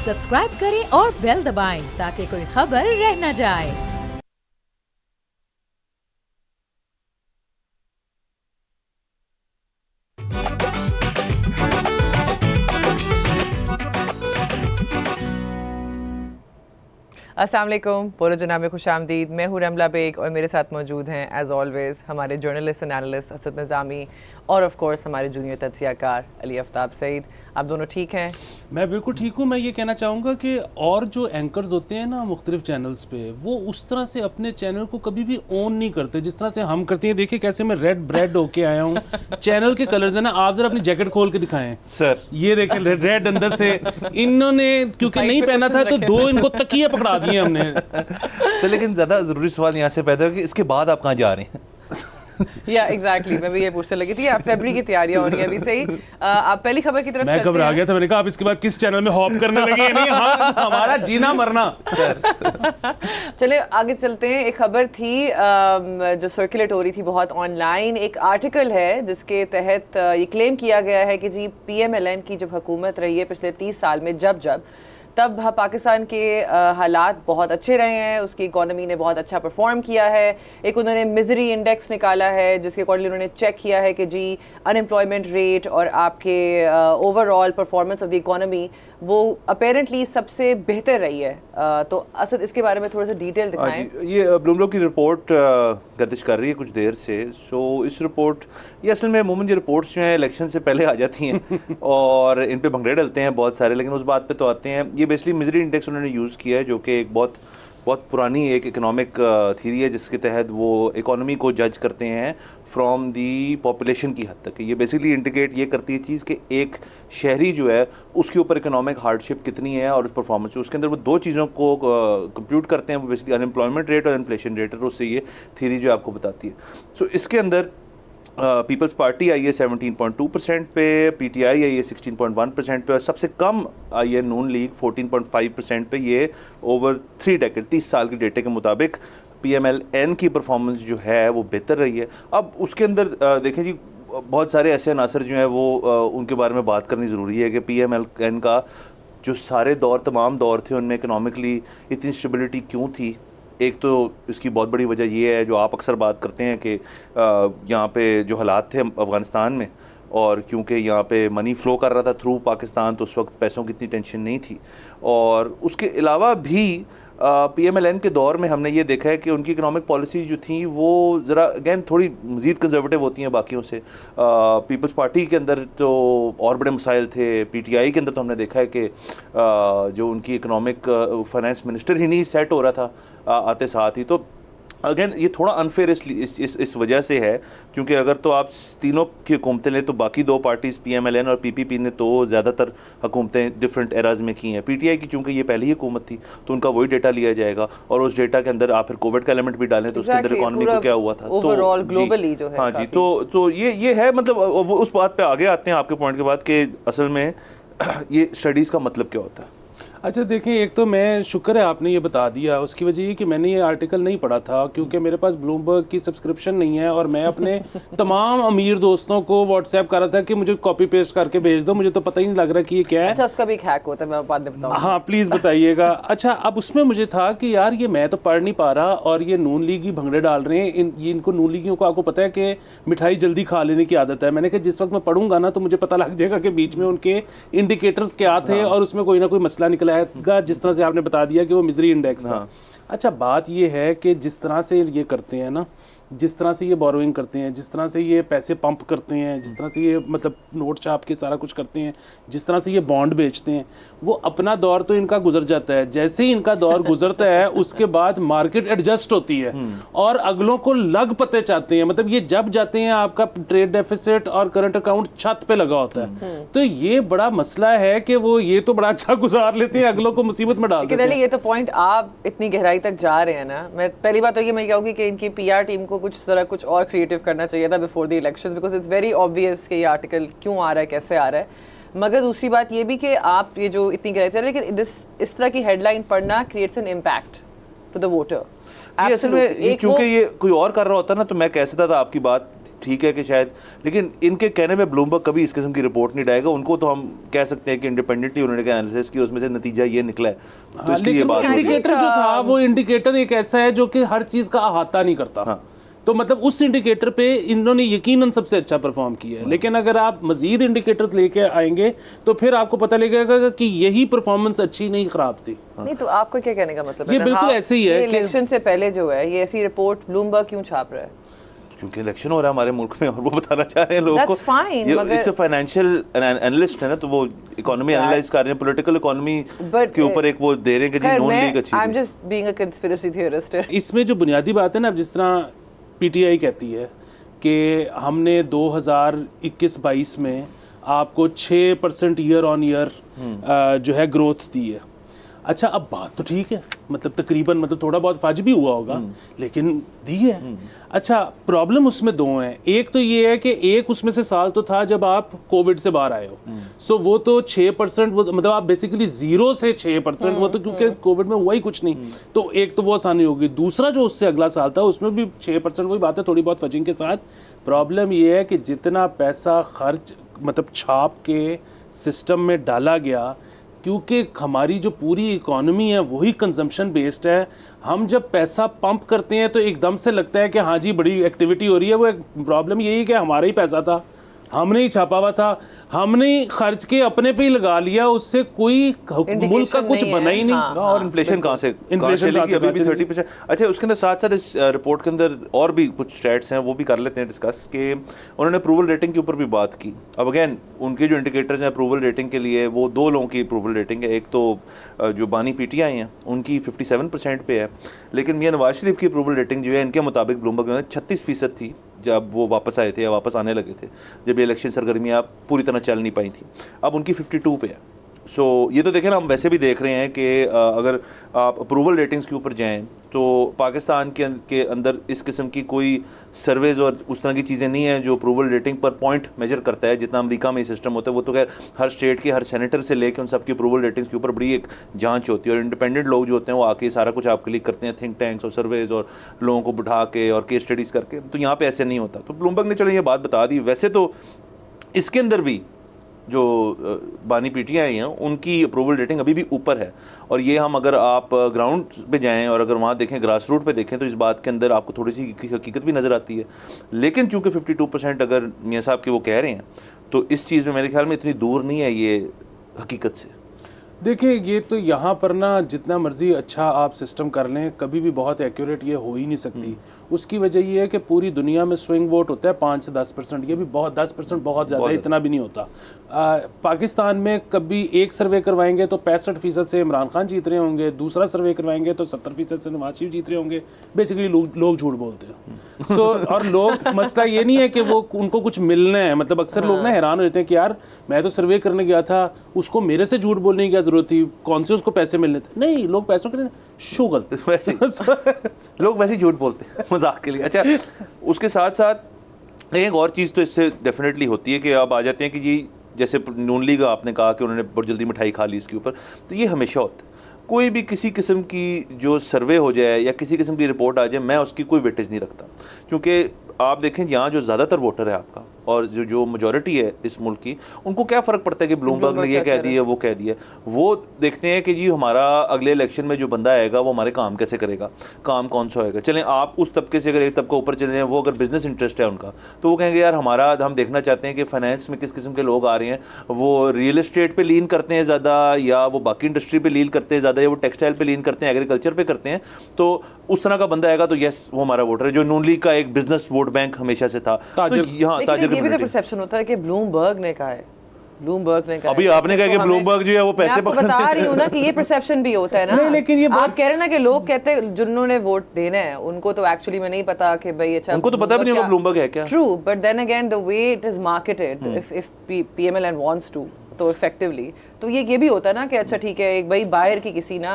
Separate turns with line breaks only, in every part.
Subscribe करें और bell दबाएं ताकि कोई खबर रह न जाए।
अस्सलाम वालेकुम, पूरे जनाब में खुश आमदीद। मैं हूँ रमला बेग और मेरे साथ मौजूद हैं एज़ ऑलवेज़ हमारे जर्नलिस्ट एंड एनालिस्ट असद निज़ामी और ऑफ कोर्स हमारे जूनियर तज्ज़ियाकार अली आफ्ताब सईद। आप दोनों ठीक हैं?
मैं बिल्कुल ठीक हूँ। मैं ये कहना चाहूँगा कि और जो एंकर्स होते हैं ना मुख्तलिफ चैनल्स पे, वो उस तरह से अपने चैनल को कभी भी ऑन नहीं करते जिस तरह से हम करते हैं। देखिए कैसे मैं रेड ब्रेड होके आया हूँ। चैनल के कलर्स है ना, आप जरा अपनी जैकेट खोल के दिखाएं
सर।
ये देखें रेड अंदर से। इन्होंने क्योंकि नहीं पहना था तो दो इनको तकिए पकड़ा दिए हमने।
सर लेकिन ज़्यादा ज़रूरी सवाल यहाँ से पैदा हो कि इसके बाद आप कहाँ जा रहे हैं?
या एग्जैक्टली मैं भी ये पूछने लगी थी। आप फरवरी की तैयारियां हो रही हैं अभी से ही। आप पहली खबर की तरफ
मैं घबरा गया था, मैंने कहा आप इसके बाद किस चैनल में हॉप करने लगे। नहीं, हाँ, हमारा जीना मरना।
चले आगे चलते हैं। एक खबर थी जो सर्कुलेट हो रही थी बहुत ऑनलाइन। एक आर्टिकल है जिसके तहत ये क्लेम किया गया है कि जी PMLN की जब हुकूमत रही है पिछले 30 साल में तब पाकिस्तान के हालात बहुत अच्छे रहे हैं, उसकी इकोनॉमी ने बहुत अच्छा परफॉर्म किया है। एक उन्होंने मिजरी इंडेक्स निकाला है जिसके अकॉर्डिंगली उन्होंने चेक किया है कि जी अनएम्प्लॉयमेंट रेट और आपके overall performance of the economy वो अपेरेंटली सबसे बेहतर रही है। तो असद इसके बारे में थोड़ा सा डिटेल दिखाएं।
ये ब्लूमबर्ग की रिपोर्ट गर्दिश कर रही है कुछ देर से। सो इस रिपोर्ट ये असल में अमूमन जो रिपोर्ट्स जो हैं इलेक्शन से पहले आ जाती हैं और इन पे भंगड़े डलते हैं बहुत सारे, लेकिन उस बात पे तो आते हैं। ये बेसिकली मिजरी इंडेक्स उन्होंने यूज़ किया है जो कि एक बहुत पुरानी एक इकोनॉमिक थ्योरी है जिसके तहत वो इकोनॉमी को जज करते हैं फ्रॉम दी पॉपुलेशन की हद तक। ये बेसिकली इंडिकेट ये करती है चीज़ कि एक शहरी जो है उसके ऊपर इकोनॉमिक हार्डशिप कितनी है और उस परफॉर्मेंस, उसके अंदर वो दो चीज़ों को कंप्यूट करते हैं। वो बेसिकली अनएम्प्लॉयमेंट रेट और इन्फ्लेशन रेट, और उससे ये थ्योरी जो आपको बताती है। सो इसके अंदर पीपल्स पार्टी आई है 17.2% पे, PTI आई है 16.1% पे और सबसे कम आई है नून लीग 14.5% पे। ये ओवर 3 डेकेड 30 साल के डेटे के मुताबिक PMLN की परफॉर्मेंस जो है वो बेहतर रही है। अब उसके अंदर देखें जी बहुत सारे ऐसे अनासर जो हैं वो उनके बारे में बात करनी ज़रूरी है कि PMLN का जो सारे तमाम दौर थे उनमें इकनॉमिकली इतनी स्टेबिलिटी क्यों थी। एक तो इसकी बहुत बड़ी वजह ये है जो आप अक्सर बात करते हैं कि यहाँ पे जो हालात थे अफ़गानिस्तान में, और क्योंकि यहाँ पे मनी फ़्लो कर रहा था थ्रू पाकिस्तान, तो उस वक्त पैसों की इतनी टेंशन नहीं थी। और उसके अलावा भी PMLN के दौर में हमने ये देखा है कि उनकी इकोनॉमिक पॉलिसी जो थी वो ज़रा अगैन थोड़ी मज़ीद कंजर्वेटिव होती हैं बाकियों से। पीपल्स पार्टी के अंदर तो और बड़े मसाइल थे। PTI के अंदर तो हमने देखा है कि जो उनकी इकोनॉमिक फाइनेंस मिनिस्टर ही नहीं सेट हो रहा था आते साथ ही। तो अगेन ये थोड़ा अनफेयर इस वजह से है क्योंकि अगर तो आप तीनों की हुकूमतें लें तो बाकी दो पार्टीज़ PMLN और PPP ने तो ज़्यादातर हुकूमतें डिफरेंट एराज में की हैं। PTI की चूँकि ये पहली ही हुकूमत थी तो उनका वही डेटा लिया जाएगा और उस डेटा के अंदर आप फिर कोविड का एलिमेंट भी डालें तो उसके अंदर इकॉनमी को क्या हुआ था
ओवरऑल ग्लोबली जो है।
हाँ जी, तो ये है मतलब वो उस बात पर आगे आते हैं आपके पॉइंट के बाद कि असल में ये स्टडीज़ का मतलब क्या होता है।
अच्छा देखें, एक तो मैं शुक्र है आपने ये बता दिया। उसकी वजह ये कि मैंने ये आर्टिकल नहीं पढ़ा था क्योंकि मेरे पास ब्लूमबर्ग की सब्सक्रिप्शन नहीं है और मैं अपने तमाम अमीर दोस्तों को व्हाट्सएप कर रहा था कि मुझे कॉपी पेस्ट करके भेज दो, मुझे तो पता ही नहीं लग रहा कि ये क्या है।
अच्छा, उसका भी एक हैक होता है, मैं बाद में बताऊंगा।
हाँ प्लीज़ बताइएगा। अच्छा, अब उसमें मुझे था कि यार ये मैं तो पढ़ नहीं पा रहा और ये नून लीग ही भंगड़े डाल रहे हैं। इनको नून लीगियों को आपको पता है कि मिठाई जल्दी खा लेने की आदत है। मैंने कहा जिस वक्त मैं पढ़ूंगा ना तो मुझे पता लग जाएगा कि बीच में उनके इंडिकेटर्स क्या थे और उसमें कोई ना कोई मसला निकल आएगा, जिस तरह से आपने बता दिया कि वो मिजरी इंडेक्स था। अच्छा, बात ये है कि जिस तरह से ये करते हैं ना, जिस तरह से ये बोरोइंग करते हैं, जिस तरह से ये पैसे पंप करते हैं, जिस तरह से ये मतलब नोट छाप के सारा कुछ करते हैं, जिस तरह से ये बॉन्ड बेचते हैं, वो अपना दौर तो इनका गुजर जाता है। जैसे ही इनका दौर गुजरता है उसके बाद मार्केट एडजस्ट होती है और अगलों को लग पते चाहते हैं। मतलब ये जब जाते हैं आपका ट्रेड डेफिसिट और करंट अकाउंट छत पे लगा होता है। तो ये बड़ा मसला है कि वो ये तो बड़ा अच्छा गुजार लेते हैं, अगलों को मुसीबत में डाल देते हैं।
ये तो पॉइंट आप इतनी गहराई तक जा रहे हैं ना। मैं पहली बात तो ये मैं कहूँगी कि इनकी PR टीम को कुछ और क्रिएटिव करना चाहिए था before the elections, because it's very obvious कि ये आर्टिकल क्यों आ रहा है, कैसे आ रहा है। मगर दूसरी बात ये भी कि आप ये जो इतनी गहराई चल रही है, लेकिन इस तरह की हेडलाइन पढ़ना creates an impact. to the voter.
ये असल में क्योंकि ये कोई और कर रहा होता ना तो मैं कह सकता था आपकी बात ठीक है कि शायद, लेकिन इनके कहने में ब्लूमबर्ग कभी इस किस्म की रिपोर्ट नहीं डालेगा। उनको तो हम कह सकते हैं कि इंडिपेंडेंटली उन्होंने एनालिसिस किया, उसमें से नतीजा ये निकला है, तो इसलिए ये बात
इंडिकेटर जो था वो इंडिकेटर एक ऐसा है जो कि हर चीज का अहाता नहीं करता।
हाँ।
तो मतलब उस इंडिकेटर पे इन्होंने यकीनन सबसे अच्छा परफॉर्म किया है, लेकिन अगर आप मजीद इंडिकेटर्स लेके आएंगे तो फिर आपको पता लगेगा कि यही परफॉर्मेंस अच्छी नहीं खराब थी।
नहीं तो आपको क्या कहने का मतलब
ये बिल्कुल ऐसे ही है कि
इलेक्शन से पहले जो है ये ऐसी रिपोर्ट ब्लूमबर्ग क्यों छाप रहा है?
क्योंकि इलेक्शन हो रहा है हमारे मुल्क में और वो बताना चाह रहे हैं लोगों को।
That's fine, मगर
इट्स अ फाइनेंशियल एनालिस्ट है ना, तो वो इकोनॉमी एनालाइज कर रहे हैं, पॉलिटिकल इकोनॉमी के ऊपर एक वो दे रहे हैं कि जी नॉन लीग अच्छी
I am just being a conspiracy theorist.
इसमें जो बुनियादी बात है ना, जिस तरह पीटीआई कहती है कि हमने 2021-22 में आपको 6% ईयर ऑन ईयर जो है ग्रोथ दी है। अच्छा, अब बात तो ठीक है, मतलब तकरीबन, मतलब थोड़ा बहुत फज भी हुआ होगा, लेकिन दी है। अच्छा, प्रॉब्लम उसमें दो हैं। एक तो ये है कि एक उसमें से साल तो था जब आप कोविड से बाहर आए हो, सो वो तो 6%, वो मतलब आप बेसिकली 0 से 6%, वो तो क्योंकि कोविड में हुआ ही कुछ नहीं, तो एक तो वो आसानी होगी। दूसरा जो उससे अगला साल था उसमें भी 6%, वही बात है, थोड़ी बहुत फजिंग के साथ। प्रॉब्लम ये है कि जितना पैसा खर्च मतलब छाप के सिस्टम में डाला गया, क्योंकि हमारी जो पूरी इकोनॉमी है वही कंजम्पशन बेस्ड है, हम जब पैसा पंप करते हैं तो एकदम से लगता है कि हाँ जी बड़ी एक्टिविटी हो रही है। वो एक प्रॉब्लम यही है कि हमारा ही पैसा था, हमने ही छापा हुआ था, हमने खर्च के अपने पे ही लगा लिया, उससे कोई मुल्क का कुछ बना ही नहीं।
और इन्फ्लेशन कहाँ से चलेगी अभी भी 30%। अच्छा, उसके अंदर साथ साथ इस रिपोर्ट के अंदर और भी कुछ स्टैट्स हैं, वो भी कर लेते हैं डिस्कस, कि उन्होंने अप्रूवल रेटिंग के ऊपर भी बात की। अब अगेन उनके जो इंडिकेटर्स हैं अप्रूवल रेटिंग के लिए, वो दो लोगों की अप्रूवल रेटिंग है। एक तो जो बानी पीटीआई हैं उनकी 57% पे है, लेकिन मियां नवाज शरीफ की अप्रूवल रेटिंग जो है इनके मुताबिक ब्लूमबर्ग में 36% थी जब वो वापस आए थे या वापस आने लगे थे, जब ये इलेक्शन सरगर्मियाँ पूरी तरह चल नहीं पाई थी। अब उनकी 52 पे है। सो ये तो देखें ना, हम वैसे भी देख रहे हैं कि अगर आप अप्रूवल रेटिंग्स के ऊपर जाएं तो पाकिस्तान के अंदर इस किस्म की कोई सर्वेज और उस तरह की चीज़ें नहीं हैं जो अप्रूवल रेटिंग पर पॉइंट मेजर करता है, जितना अमेरिका में सिस्टम होता है। वो तो खैर हर स्टेट के हर सेनेटर से लेकर उन सबकी अप्रूवल रेटिंग्स के ऊपर बड़ी एक जांच होती है, और इंडिपेंडेंट लोग जो होते हैं वो आके सारा कुछ आपके लिए करते हैं, थिंक टैंक्स और सर्वेज और लोगों को बिठा के और केस स्टडीज़ करके। तो यहाँ पर ऐसे नहीं होता। तो ब्लूमबर्ग ने चलो ये बात बता दी। वैसे तो इसके अंदर भी जो बानी पीटीआई हैं उनकी अप्रूवल रेटिंग अभी भी ऊपर है, और ये हम अगर आप ग्राउंड पे जाएं और अगर वहाँ देखें, ग्रास रूट पे देखें, तो इस बात के अंदर आपको थोड़ी सी हकीकत भी नज़र आती है। लेकिन चूंकि 52% अगर मियाँ साहब के वो कह रहे हैं, तो इस चीज़ में मेरे ख्याल में इतनी दूर नहीं है ये हकीकत से।
देखिए, ये तो यहाँ पर ना जितना मर्जी अच्छा आप सिस्टम कर लें, कभी भी बहुत एक्यूरेट ये हो ही नहीं सकती। उसकी वजह ये है कि पूरी दुनिया में स्विंग वोट होता है 5 से 10%, ये भी बहुत 10% बहुत ज़्यादा है, इतना भी नहीं होता। पाकिस्तान में कभी एक सर्वे करवाएंगे तो 65% से इमरान खान जीत रहे होंगे, दूसरा सर्वे करवाएंगे तो 70% से नवाज शरीफ जीत रहे होंगे। बेसिकली लोग झूठ बोलते हैं। सो और लोग, मसला ये नहीं है कि वो उनको कुछ मिलना है, मतलब अक्सर लोग ना हैरान होते हैं कि यार मैं तो सर्वे करने गया था, उसको मेरे से झूठ बोलने की क्या जरूरत थी, कौन से उसको पैसे मिलने थे। नहीं, लोग पैसों के लिए शुगल
वैसे लोग वैसे ही झूठ बोलते हैं मजाक के लिए। अच्छा, उसके साथ साथ एक और चीज़ तो इससे डेफिनेटली होती है कि आप आ जाते हैं कि जी जैसे नून लीग आपने कहा कि उन्होंने बहुत जल्दी मिठाई खा ली इसके ऊपर, तो ये हमेशा होता है। कोई भी किसी किस्म की जो सर्वे हो जाए या किसी किस्म की रिपोर्ट आ जाए, मैं उसकी कोई वेटेज नहीं रखता, क्योंकि आप देखें यहाँ जो ज़्यादातर वोटर है आपका और जो मेजॉरिटी है इस मुल्क की, उनको क्या फ़र्क पड़ता है कि ब्लूमबर्ग ने ये कह दिया वो कह दिया। वो देखते हैं कि जी हमारा अगले इलेक्शन में जो बंदा आएगा वो हमारे काम कैसे करेगा, काम कौन सा होएगा। चलें आप उस तबके से अगर एक तबका ऊपर चले जाएँ, वो अगर बिज़नेस इंटरेस्ट है उनका, तो वो कहेंगे यार हम देखना चाहते हैं कि फाइनेंस में किस किस्म के लोग आ रहे हैं, वो रियल एस्टेट पर लीन करते हैं ज़्यादा, या वो बाकी इंडस्ट्री पर लीन करते हैं ज़्यादा, या वो टेक्सटाइल पर लीन करते हैं, एग्रीकल्चर पर करते हैं। तो उस तरह का बंदा आएगा तो यस वो हमारा वोटर है। जो नून लीग का एक बिजनेस वोट बैंक हमेशा से था, ताजर, यहाँ ताजर
ये भी तो परसेप्शन होता है कि ब्लूमबर्ग ने कहा है, ब्लूमबर्ग ने कहा।
अभी आपने कहा कि ब्लूमबर्ग जो है वो पैसे
पकड़ते हैं। बता रही हूँ ना कि ये परसेप्शन भी होता है ना।
नहीं, लेकिन ये
आप कह रहे हैं ना कि लोग कहते हैं जिन्होंने वोट देना है उनको तो एक्चुअली में नहीं पता कि भाई अच्छा,
उनको तो पता भी नहीं होगा ब्लूमबर्ग है क्या।
True, but then again the way it is marketed, if PMLN wants to, तो इफेक्टिवली तो ये भी होता है ना कि अच्छा ठीक है, एक भाई बाहर की किसी ना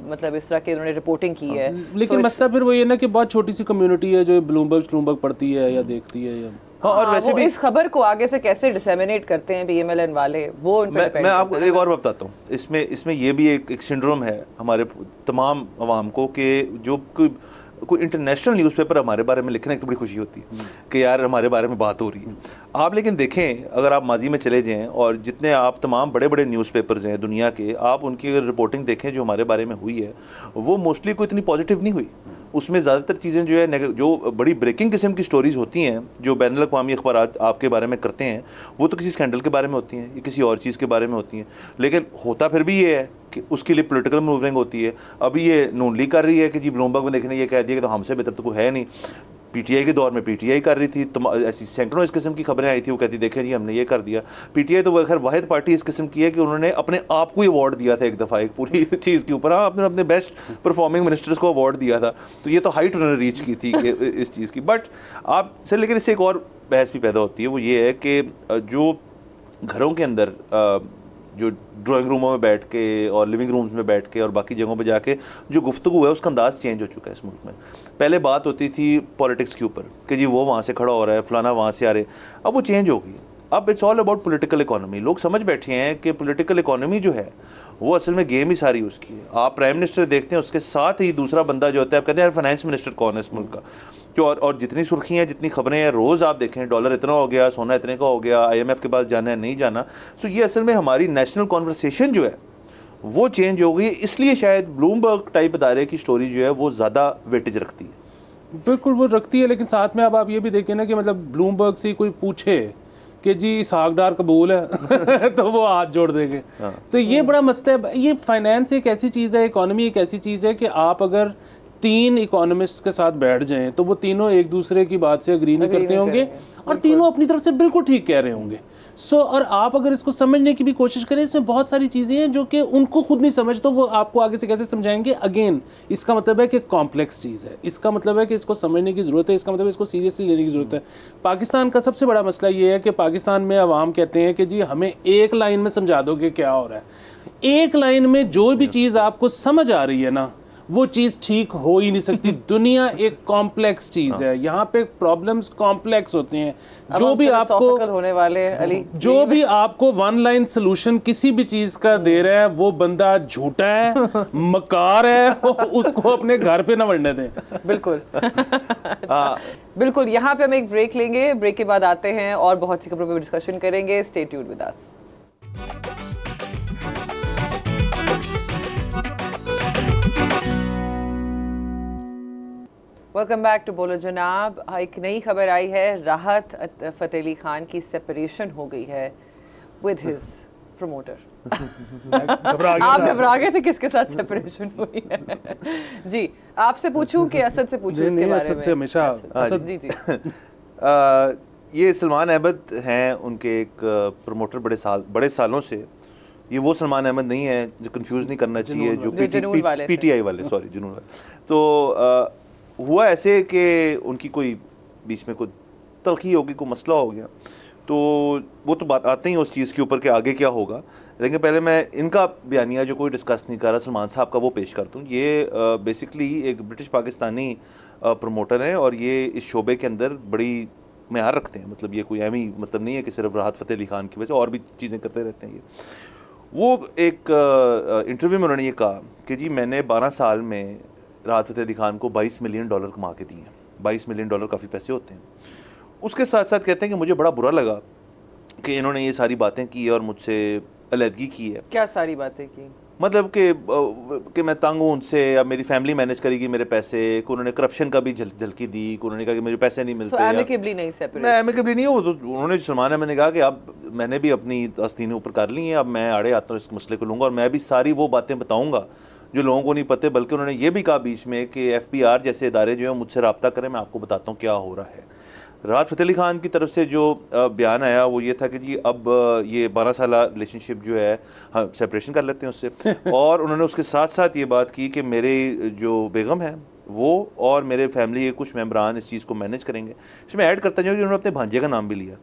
मतलब इस तरह के उन्होंने रिपोर्टिंग की है।
लेकिन मसला फिर वो ये ना कि बहुत छोटी सी कम्युनिटी है जो ब्लूमबर्ग पढ़ती है या देखती है या
हाँ, और वैसे
वो
भी
इस खबर को आगे से कैसे डिसेमिनेट करते हैं PMLN वाले, वो उन पे डिपेंड
मैं
करता
आपको
है।
एक और बताता हूँ, इसमें ये भी एक सिंड्रोम है हमारे तमाम अवाम को कि जो कोई इंटरनेशनल न्यूज़पेपर हमारे बारे में लिखने की तो बड़ी खुशी होती है कि यार हमारे बारे में बात हो रही है। आप लेकिन देखें, अगर आप माजी में चले जाएं और जितने आप तमाम बड़े बड़े न्यूज़पेपर्स हैं दुनिया के, आप उनकी अगर रिपोर्टिंग देखें जो हमारे बारे में हुई है, वो मोस्टली कोई इतनी पॉजिटिव नहीं हुई। उसमें ज़्यादातर चीज़ें जो है, जो बड़ी ब्रेकिंग किस्म की स्टोरीज़ होती हैं जो बैनुल अक़वामी अखबारात आपके बारे में करते हैं, वो तो किसी स्कैंडल के बारे में होती हैं या किसी और चीज़ के बारे में होती हैं। लेकिन होता फिर भी ये है कि उसके लिए पॉलिटिकल मूविंग होती है। अभी ये नून लीग कर रही है कि जी ब्लूमबर्ग में देखने ये कह दिया कि तो हमसे बेहतर तो कोई है नहीं। PTI के दौर में PTI कर रही थी, तो ऐसी सैकड़ों इस किस्म की खबरें आई थी, वो कहती देखें जी हमने ये कर दिया। PTI तो खैर वाहिद पार्टी इस किस्म की है कि उन्होंने अपने आप को ही अवार्ड दिया था एक दफ़ा एक पूरी चीज़ के ऊपर। हाँ, आपने अपने बेस्ट परफॉर्मिंग मिनिस्टर्स को अवार्ड दिया था, तो ये तो हाइट उन्होंने रीच की थी इस चीज़ की। बट आप सर, लेकिन इससे एक और बहस भी पैदा होती है, वो ये है कि जो घरों के अंदर जो ड्राइंग रूमों में बैठ के और लिविंग रूम्स में बैठ के और बाकी जगहों पे जाके जो गुफ्तगू है, उसका अंदाज़ चेंज हो चुका है इस मुल्क में। पहले बात होती थी पॉलिटिक्स के ऊपर कि जी वो वहाँ से खड़ा हो रहा है, फलाना वहाँ से आ रहे, अब वो चेंज हो गई। अब it's all about political economy. लोग समझ बैठे हैं कि पॉलिटिकल इकोनॉमी जो है वो असल में गेम ही सारी उसकी है। आप प्राइम मिनिस्टर देखते हैं, उसके साथ ही दूसरा बंदा जो होता है, आप कहते हैं यार फाइनेंस मिनिस्टर कौन है इस मुल्क का, जो और जितनी सुर्खियाँ जितनी खबरें हैं रोज़ आप देखें, डॉलर इतना हो गया, सोना इतने का हो गया, IMF के पास जाना है नहीं जाना। सो ये असल में हमारी नेशनल कॉन्वर्सेशन जो है वो चेंज हो गई। इसलिए शायद ब्लूमबर्ग टाइप अदारे की स्टोरी जो है वो ज़्यादा वेटेज रखती है।
बिल्कुल वो रखती है, लेकिन साथ में अब आप ये भी देखिए ना कि मतलब ब्लूमबर्ग से कोई पूछे कि जी इसहाक डार कबूल है तो वो हाथ जोड़ देंगे। तो ये बड़ा मसला है। ये फाइनेंस एक ऐसी चीज़ है, इकोनॉमी एक ऐसी चीज़ है कि आप अगर 3 इकोनॉमिस्ट के साथ बैठ जाएं तो वो तीनों एक दूसरे की बात से अग्री नहीं करते होंगे और तीनों अपनी तरफ से बिल्कुल ठीक कह रहे होंगे। और आप अगर इसको समझने की भी कोशिश करें, इसमें बहुत सारी चीज़ें हैं जो कि उनको खुद नहीं समझ, तो वो आपको आगे से कैसे समझाएंगे। अगेन इसका मतलब है कि कॉम्प्लेक्स चीज़ है, इसका मतलब है कि इसको समझने की ज़रूरत है, इसका मतलब है इसको सीरियसली लेने की ज़रूरत है। पाकिस्तान का सबसे बड़ा मसला ये है कि पाकिस्तान में अवाम कहते हैं कि जी हमें एक लाइन में समझा दो कि क्या हो रहा है। एक लाइन में जो भी चीज़ आपको समझ आ रही है ना, वो चीज़ ठीक हो ही नहीं सकती। दुनिया एक कॉम्प्लेक्स चीज़ है, यहाँ पे प्रॉब्लम्स कॉम्प्लेक्स होते हैं। जो भी आपको
होने वाले अली,
जो भी आपको 1 लाइन सोल्यूशन किसी भी चीज़ का दे रहा है, वो बंदा झूठा है, मकार है, उसको अपने घर पे ना बढ़ने दें।
बिल्कुल बिल्कुल। यहाँ पे हम एक ब्रेक लेंगे, ब्रेक के बाद आते हैं और बहुत सी खबरों पर डिस्कशन करेंगे। Stay tuned with us. Welcome back to Bolo Janab. एक नई खबर आई है, राहत फ़तेह अली खान की सेपरेशन हो गई है विद हिज प्रमोटर। आप घबरा गए थे किसके साथ सेपरेशन हुई है? जी आपसे पूछूं कि असद से पूछूं इसके बारे में?
असद से हमेशा।
असद जी जी
ये सलमान अहमद हैं, उनके एक प्रमोटर बड़े सालों से। ये वो सलमान अहमद नहीं है, जो कंफ्यूज नहीं करना चाहिए, जो PTI वाले, सॉरी जुनून वाले। तो हुआ ऐसे कि उनकी कोई बीच में कोई तलखी होगी, कोई मसला हो गया, तो वो तो बात आते ही उस चीज़ के ऊपर कि आगे क्या होगा। लेकिन पहले मैं इनका बयानिया जो कोई डिस्कस नहीं कर रहा सलमान साहब का, वो पेश कर दूँ। ये बेसिकली एक ब्रिटिश पाकिस्तानी प्रमोटर हैं और ये इस शोबे के अंदर बड़ी मेयार रखते हैं। मतलब ये कोई अहमी मतलब नहीं है कि सिर्फ राहत फ़तेह अली खान की वजह से, और भी चीज़ें करते रहते हैं। ये वो एक इंटरव्यू में उन्होंने ये कहा कि जी मैंने 12 साल में राहत फ़तेह अली खान को $22 मिलियन कमा के दिए हैं। $22 मिलियन काफ़ी पैसे होते हैं। उसके साथ साथ कहते हैं कि मुझे बड़ा बुरा लगा कि इन्होंने ये सारी बातें की और मुझसे अलहदगी की है।
क्या सारी बातें की? मतलब
कि मैं तंग हूँ उनसे, अब मेरी फैमिली मैनेज करेगी मेरे पैसे, कि उन्होंने करप्शन का भी झलकी दी, कि उन्होंने कहा कि मुझे पैसे नहीं मिलते।
एमिकेबली नहीं सेपरेट?
मैं एमिकेबली नहीं हूँ। तो उन्होंने सलमान अहमद ने कहा कि अब मैंने भी अपनी आस्तीनें ऊपर कर ली हैं, अब मैं आड़े आता हूँ इस मसले को लूँगा और मैं भी सारी वो बातें बताऊँगा जो लोगों को नहीं पता। बल्कि उन्होंने ये भी कहा बीच में कि FPR जैसे इदारे जो हैं मुझसे रब्ता करें, मैं आपको बताता हूँ क्या हो रहा है। राहत फ़तेह अली खान की तरफ से जो बयान आया वो ये था कि जी अब ये 12 साल रिलेशनशिप जो है हम सेपरेशन कर लेते हैं उससे। और उन्होंने उसके साथ साथ ये बात की कि मेरे जो बेगम है वो और मेरे फैमिली के कुछ मेम्बरान इस चीज़ को मैनेज करेंगे। इसमें ऐड करता जाऊँ कि उन्होंने अपने भांजे का नाम भी लिया,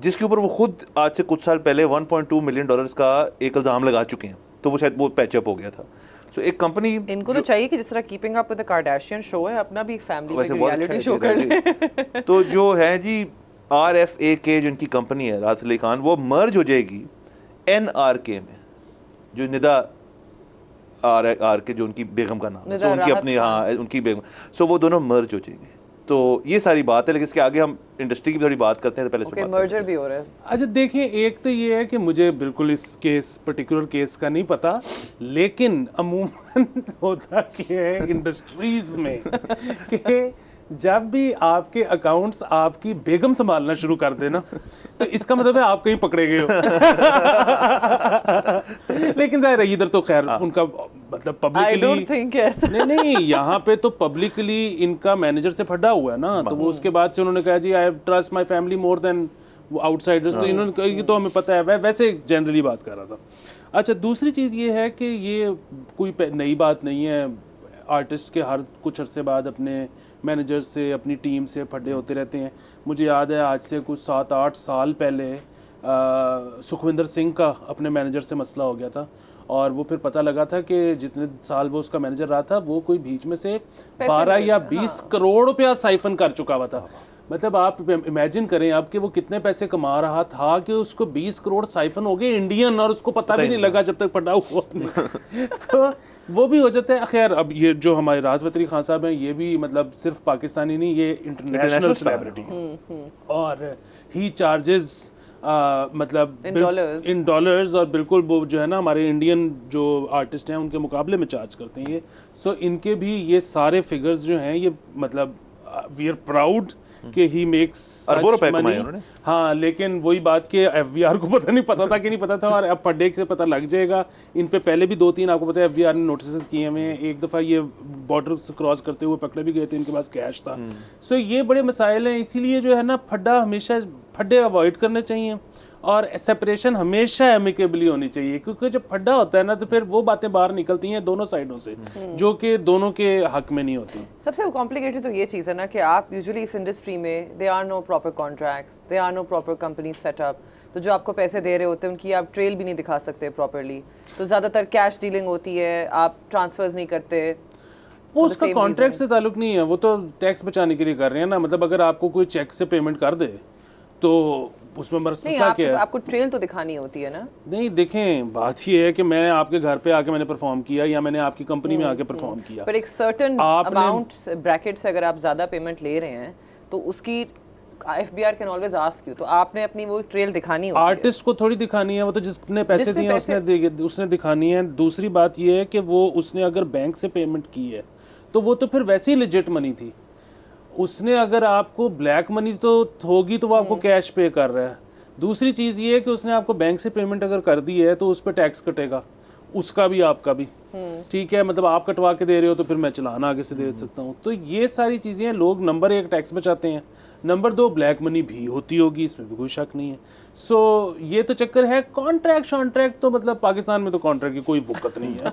जिसके ऊपर वो खुद आज से कुछ साल पहले $1.2 मिलियन का एक इल्ज़ाम लगा चुके हैं। तो वो शायद वो पैचअप हो गया था। तो एक कंपनी
इनको तो चाहिए कि जिस तरह keeping up with the Kardashian show है, अपना भी फैमिली में रियलिटी शो कर ले।
तो जो है जी RFAK जो इनकी कंपनी है राहत अली खान, वो मर्ज हो जाएगी NRK में, जो निदा आर के जो उनकी बेगम का नाम है, सो उनकी अपनी, हाँ उनकी बेगम, सो वो दोनों मर्ज हो जाएंगे। तो ये सारी बात है, लेकिन इसके आगे हम इंडस्ट्री की थोड़ी बात करते हैं, तो पहले
okay, मर्जर भी हो रहा है।
अच्छा देखिए, एक तो ये है कि मुझे बिल्कुल इस केस पर्टिकुलर केस का नहीं पता, लेकिन अमूमन होता क्या है इंडस्ट्रीज में कि जब भी आपके अकाउंट्स आपकी बेगम संभालना शुरू कर देना, तो इसका मतलब है आप कहीं पकड़े गए हो। लेकिन जाहिर है इधर तो खैर उनका मतलब पब्लिकली नहीं, यहाँ पे तो पब्लिकली इनका मैनेजर से फटा हुआ है ना, तो वो उसके बाद से उन्होंने कहा जी I trust my family more than outsiders, तो इन्होंने कहा कि तो हमें पता है, वैसे जनरली बात कर रहा था। अच्छा, दूसरी चीज़ ये है कि ये कोई नई बात नहीं है, आर्टिस्ट के हर कुछ अरसे बाद अपने मैनेजर से, अपनी टीम से फटे होते रहते हैं। मुझे याद है आज से कुछ 7-8 साल पहले सुखविंदर सिंह का अपने मैनेजर से मसला हो गया था, और वो फिर पता लगा था कि जितने साल वो उसका मैनेजर रहा था, वो कोई बीच में से 12 या 20 करोड़ रुपया साइफन कर चुका हुआ था। मतलब आप इमेजिन करें अब कि वो कितने पैसे कमा रहा था कि उसको 20 करोड़ साइफन हो गए इंडियन, और उसको पता भी नहीं लगा जब तक फटा हुआ नहीं। तो वो भी हो जाता है। खैर, अब ये जो हमारे राहत फ़तेह अली खान साहब हैं, ये भी मतलब सिर्फ पाकिस्तानी नहीं, ये इंटरनेशनल सेलिब्रिटी हैं, और ही चार्जेस मतलब इन डॉलर्स, और बिल्कुल वो जो है ना हमारे इंडियन जो आर्टिस्ट हैं उनके मुकाबले में चार्ज करते हैं ये। सो इनके भी ये सारे फिगर्स जो हैं, ये मतलब वी आर प्राउड कि ही मेक्स सच मनी। हाँ, लेकिन वही बात कि FBR को पता था कि नहीं पता था, और अब पर डे से पता लग जाएगा। इन पे पहले भी 2-3 आपको पता है FBR ने नोटिस किए हुए हैं। एक दफ़ा ये बॉर्डर से क्रॉस करते हुए पकड़े भी गए थे, इनके पास कैश था। सो ये बड़े मसाइल हैं, इसीलिए जो है ना फड्डा हमेशा फड्डे अवॉइड करने चाहिए, और सेपरेशन हमेशा एमिकेबली होनी चाहिए, क्योंकि जब फड्डा होता है ना तो फिर वो बातें बाहर निकलती हैं दोनों साइडों से, जो कि दोनों के हक में नहीं होती।
सबसे कॉम्प्लिकेटेड तो ये चीज़ है ना कि आप यूजुअली इस इंडस्ट्री में they are no proper contracts, they are no proper company setup, तो जो आपको पैसे दे रहे होते हैं उनकी आप ट्रेल भी नहीं दिखा सकते प्रॉपरली, तो ज़्यादातर कैश डीलिंग होती है, आप ट्रांसफर्स नहीं करते।
वो उसका कॉन्ट्रैक्ट से ताल्लुक नहीं है, वो तो टैक्स बचाने के लिए कर रहे हैं ना। मतलब अगर आपको कोई चेक से पेमेंट कर दे तो उसमें मसला क्या है?
आपको ट्रेल तो दिखानी होती है ना।
नहीं, देखें बात ये है कि मैं आपके घर पे आके मैंने परफॉर्म किया, या मैंने आपकी कंपनी में आके परफॉर्म किया,
पर एक सर्टेन अमाउंट ब्रैकेट से अगर आप ज़्यादा पेमेंट ले रहे हैं तो उसकी FBR can always ask you, तो आपने अपनी वो ट्रेल दिखानी होती है।
आर्टिस्ट को थोड़ी दिखानी है, वो तो जिसने पैसे दिए उसने दिखानी है। दूसरी बात ये है कि वो उसने अगर बैंक से पेमेंट की है तो वो तो फिर वैसे ही लेजिट मनी थी। उसने अगर आपको ब्लैक मनी तो होगी तो वो आपको कैश पे कर रहा है। दूसरी चीज़ ये है कि उसने आपको बैंक से पेमेंट अगर कर दी है तो उस पर टैक्स कटेगा, उसका भी आपका भी, ठीक है। मतलब आप कटवा के दे रहे हो तो फिर मैं चलान आगे से दे सकता हूँ। तो ये सारी चीज़ें लोग नंबर 1 टैक्स बचाते हैं, नंबर 2 ब्लैक मनी भी होती होगी, इसमें भी कोई शक नहीं है। सो ये तो चक्कर है। कॉन्ट्रैक्ट तो मतलब पाकिस्तान में तो कॉन्ट्रैक्ट की कोई वक़्त नहीं है।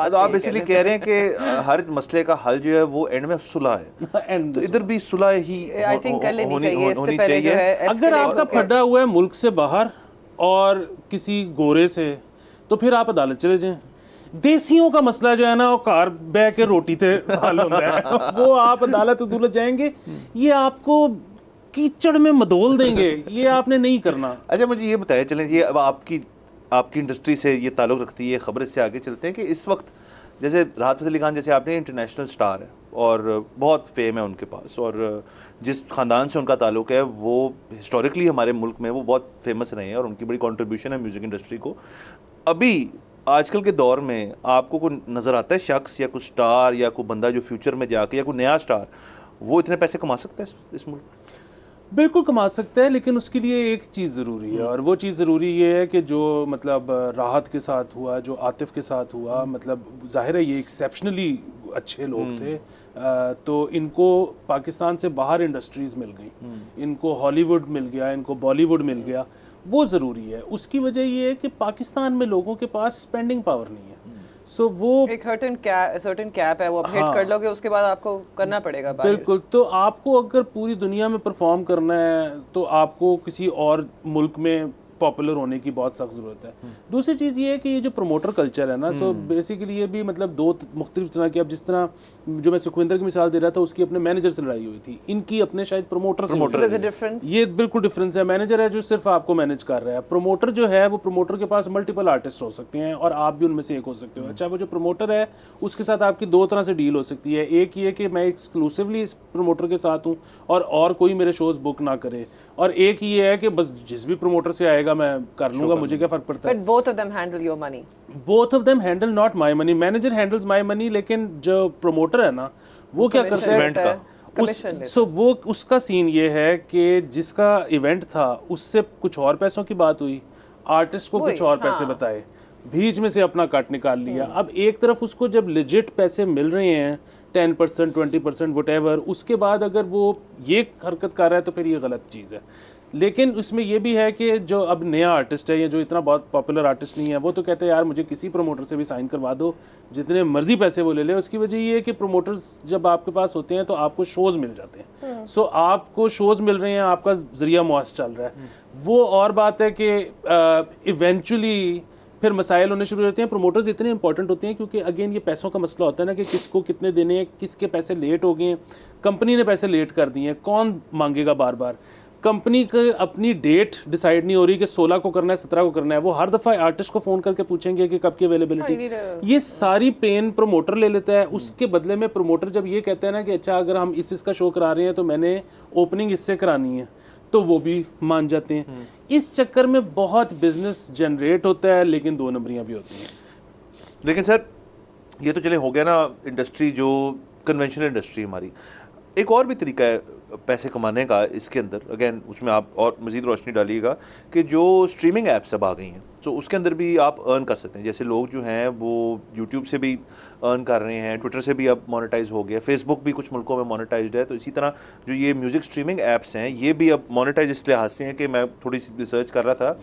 तो आप बेसिकली कह रहे हैं कि हर मसले का हल जो है वो एंड में सुलह है, तो इधर भी सुलह ही होनी चाहिए।
अगर आपका फटा हुआ है मुल्क से बाहर और किसी गोरे से, तो फिर आप अदालत चले जाएं। देसियों का मसला जो है ना वो कार बह के रोटी थे साल होता है, वो आप अदालत उदूलत जाएंगे, ये आपको कीचड़ में मदोल देंगे, ये आपने नहीं करना।
अच्छा, मुझे ये बताया चलें जी, अब आपकी इंडस्ट्री से ये ताल्लुक़ रखती है, खबर से आगे चलते हैं कि इस वक्त जैसे राहत फ़तेह अली खान जैसे आपने इंटरनेशनल स्टार है और बहुत फेम है उनके पास, और जिस ख़ानदान से उनका ताल्लुक़ है वो हिस्टोरिकली हमारे मुल्क में वो बहुत फेमस रहे हैं और उनकी बड़ी कंट्रीब्यूशन है म्यूज़िक इंडस्ट्री को। अभी आजकल के दौर में आपको कोई नज़र आता है शख्स या कोई स्टार या कोई बंदा जो फ्यूचर में जाके या कोई नया स्टार वो इतने पैसे कमा सकता है इस मुल्क?
बिल्कुल कमा सकता है, लेकिन उसके लिए एक चीज़ ज़रूरी है, और वो चीज़ ज़रूरी ये है कि जो मतलब राहत के साथ हुआ, जो आतिफ के साथ हुआ, मतलब ज़ाहिर है ये एक्सेप्शनली अच्छे लोग थे, तो इनको पाकिस्तान से बाहर इंडस्ट्रीज़ मिल गई, इनको हॉलीवुड मिल गया, इनको बॉलीवुड मिल गया, वो ज़रूरी है। उसकी वजह ये है कि पाकिस्तान में लोगों के पास स्पेंडिंग पावर नहीं है। सो वो
एक सर्टेन कैप है, वो आप हिट कर लोगे उसके बाद आपको करना पड़ेगा।
बिल्कुल। तो आपको अगर पूरी दुनिया में परफॉर्म करना है तो आपको किसी और मुल्क में पॉपुलर होने की बहुत सख्त ज़रूरत है। दूसरी चीज़ ये है कि ये जो प्रमोटर कल्चर है ना, सो बेसिकली ये भी मतलब दो मुख्तलिफ तरह की, अब जिस तरह जो मैं सुखविंदर की मिसाल दे रहा था, उसकी अपने मैनेजर से लड़ाई हुई थी, इनकी अपने शायद प्रमोटर से हुई थी।
डिफरेंस
ये बिल्कुल डिफरेंस है। मैनेजर है जो सिर्फ आपको मैनेज कर रहा है, प्रमोटर जो है वो प्रमोटर के पास मल्टीपल आर्टिस्ट हो सकते हैं और आप भी उनमें से एक हो सकते हो। अच्छा, वो जो प्रमोटर है उसके साथ आपकी दो तरह से डील हो सकती है। एक ये कि मैं एक्सक्लूसिवली इस प्रमोटर के साथ हूँ और कोई मेरे शोज बुक ना करे, और एक ये है कि बस जिस भी प्रमोटर से आएगा मैं कर लूंगा, मुझे क्या फर्क पड़ता है।
But both of them handle your money,
both of them handle not my money, manager handles my money, लेकिन जो प्रमोटर है ना वो क्या करता है
इवेंट का
वो उसका सीन ये है कि जिसका इवेंट था उससे कुछ और पैसों की बात हुई, आर्टिस्ट को कुछ और पैसे बताए, बीच में से अपना कट निकाल लिया। अब एक तरफ उसको जब लेजिट पैसे मिल रहे हैं 10% 20% वटेवर, उसके बाद अगर वो ये हरकत कर रहा है तो फिर ये गलत चीज़ है। लेकिन उसमें ये भी है कि जो अब नया आर्टिस्ट है या जो इतना बहुत पॉपुलर आर्टिस्ट नहीं है, वो तो कहते हैं यार मुझे किसी प्रमोटर से भी साइन करवा दो, जितने मर्जी पैसे वो ले ले। उसकी वजह ये है कि प्रमोटर्स जब आपके पास होते हैं तो आपको शोज़ मिल जाते हैं, सो आपको शोज़ मिल रहे हैं, आपका ज़रिया मुआश चल रहा है। वो और बात है कि इवेंचुअली फिर मसाइल होने शुरू हो जाते हैं। प्रमोटर्स इतने इंपॉर्टेंट होते हैं क्योंकि अगेन ये पैसों का मसला होता है ना कि किसको कितने देने हैं, किसके पैसे लेट हो गए हैं, कंपनी ने पैसे लेट कर दिए हैं, कौन मांगेगा बार बार। कंपनी की अपनी डेट डिसाइड नहीं हो रही कि 16 को करना है 17 को करना है, वो हर दफ़ा आर्टिस्ट को फ़ोन करके पूछेंगे कि कब की अवेलेबिलिटी। ये सारी पेन प्रमोटर ले लेता है। उसके बदले में प्रमोटर जब ये कहते हैं ना कि अच्छा अगर हम इसका शो करा रहे हैं तो मैंने ओपनिंग इससे करानी है, तो वो भी मान जाते हैं। इस चक्कर में बहुत बिजनेस जनरेट होता है, लेकिन दो नंबरियां भी होती हैं।
लेकिन सर ये तो चले हो गया ना इंडस्ट्री, जो कन्वेंशनल इंडस्ट्री हमारी, एक और भी तरीका है पैसे कमाने का इसके अंदर। अगेन उसमें आप और मज़ीद रोशनी डालिएगा कि जो स्ट्रीमिंग ऐप्स अब आ गई हैं, तो उसके अंदर भी आप अर्न कर सकते हैं। जैसे लोग जो हैं वो यूट्यूब से भी अर्न कर रहे हैं, ट्विटर से भी अब मोनेटाइज हो गया, फेसबुक भी कुछ मुल्कों में मोनेटाइज्ड है। तो इसी तरह जो ये म्यूज़िक स्ट्रीमिंग ऐप्स हैं ये भी अब मोनेटाइज इस लिहाज से हैं कि मैं थोड़ी सी रिसर्च कर रहा था,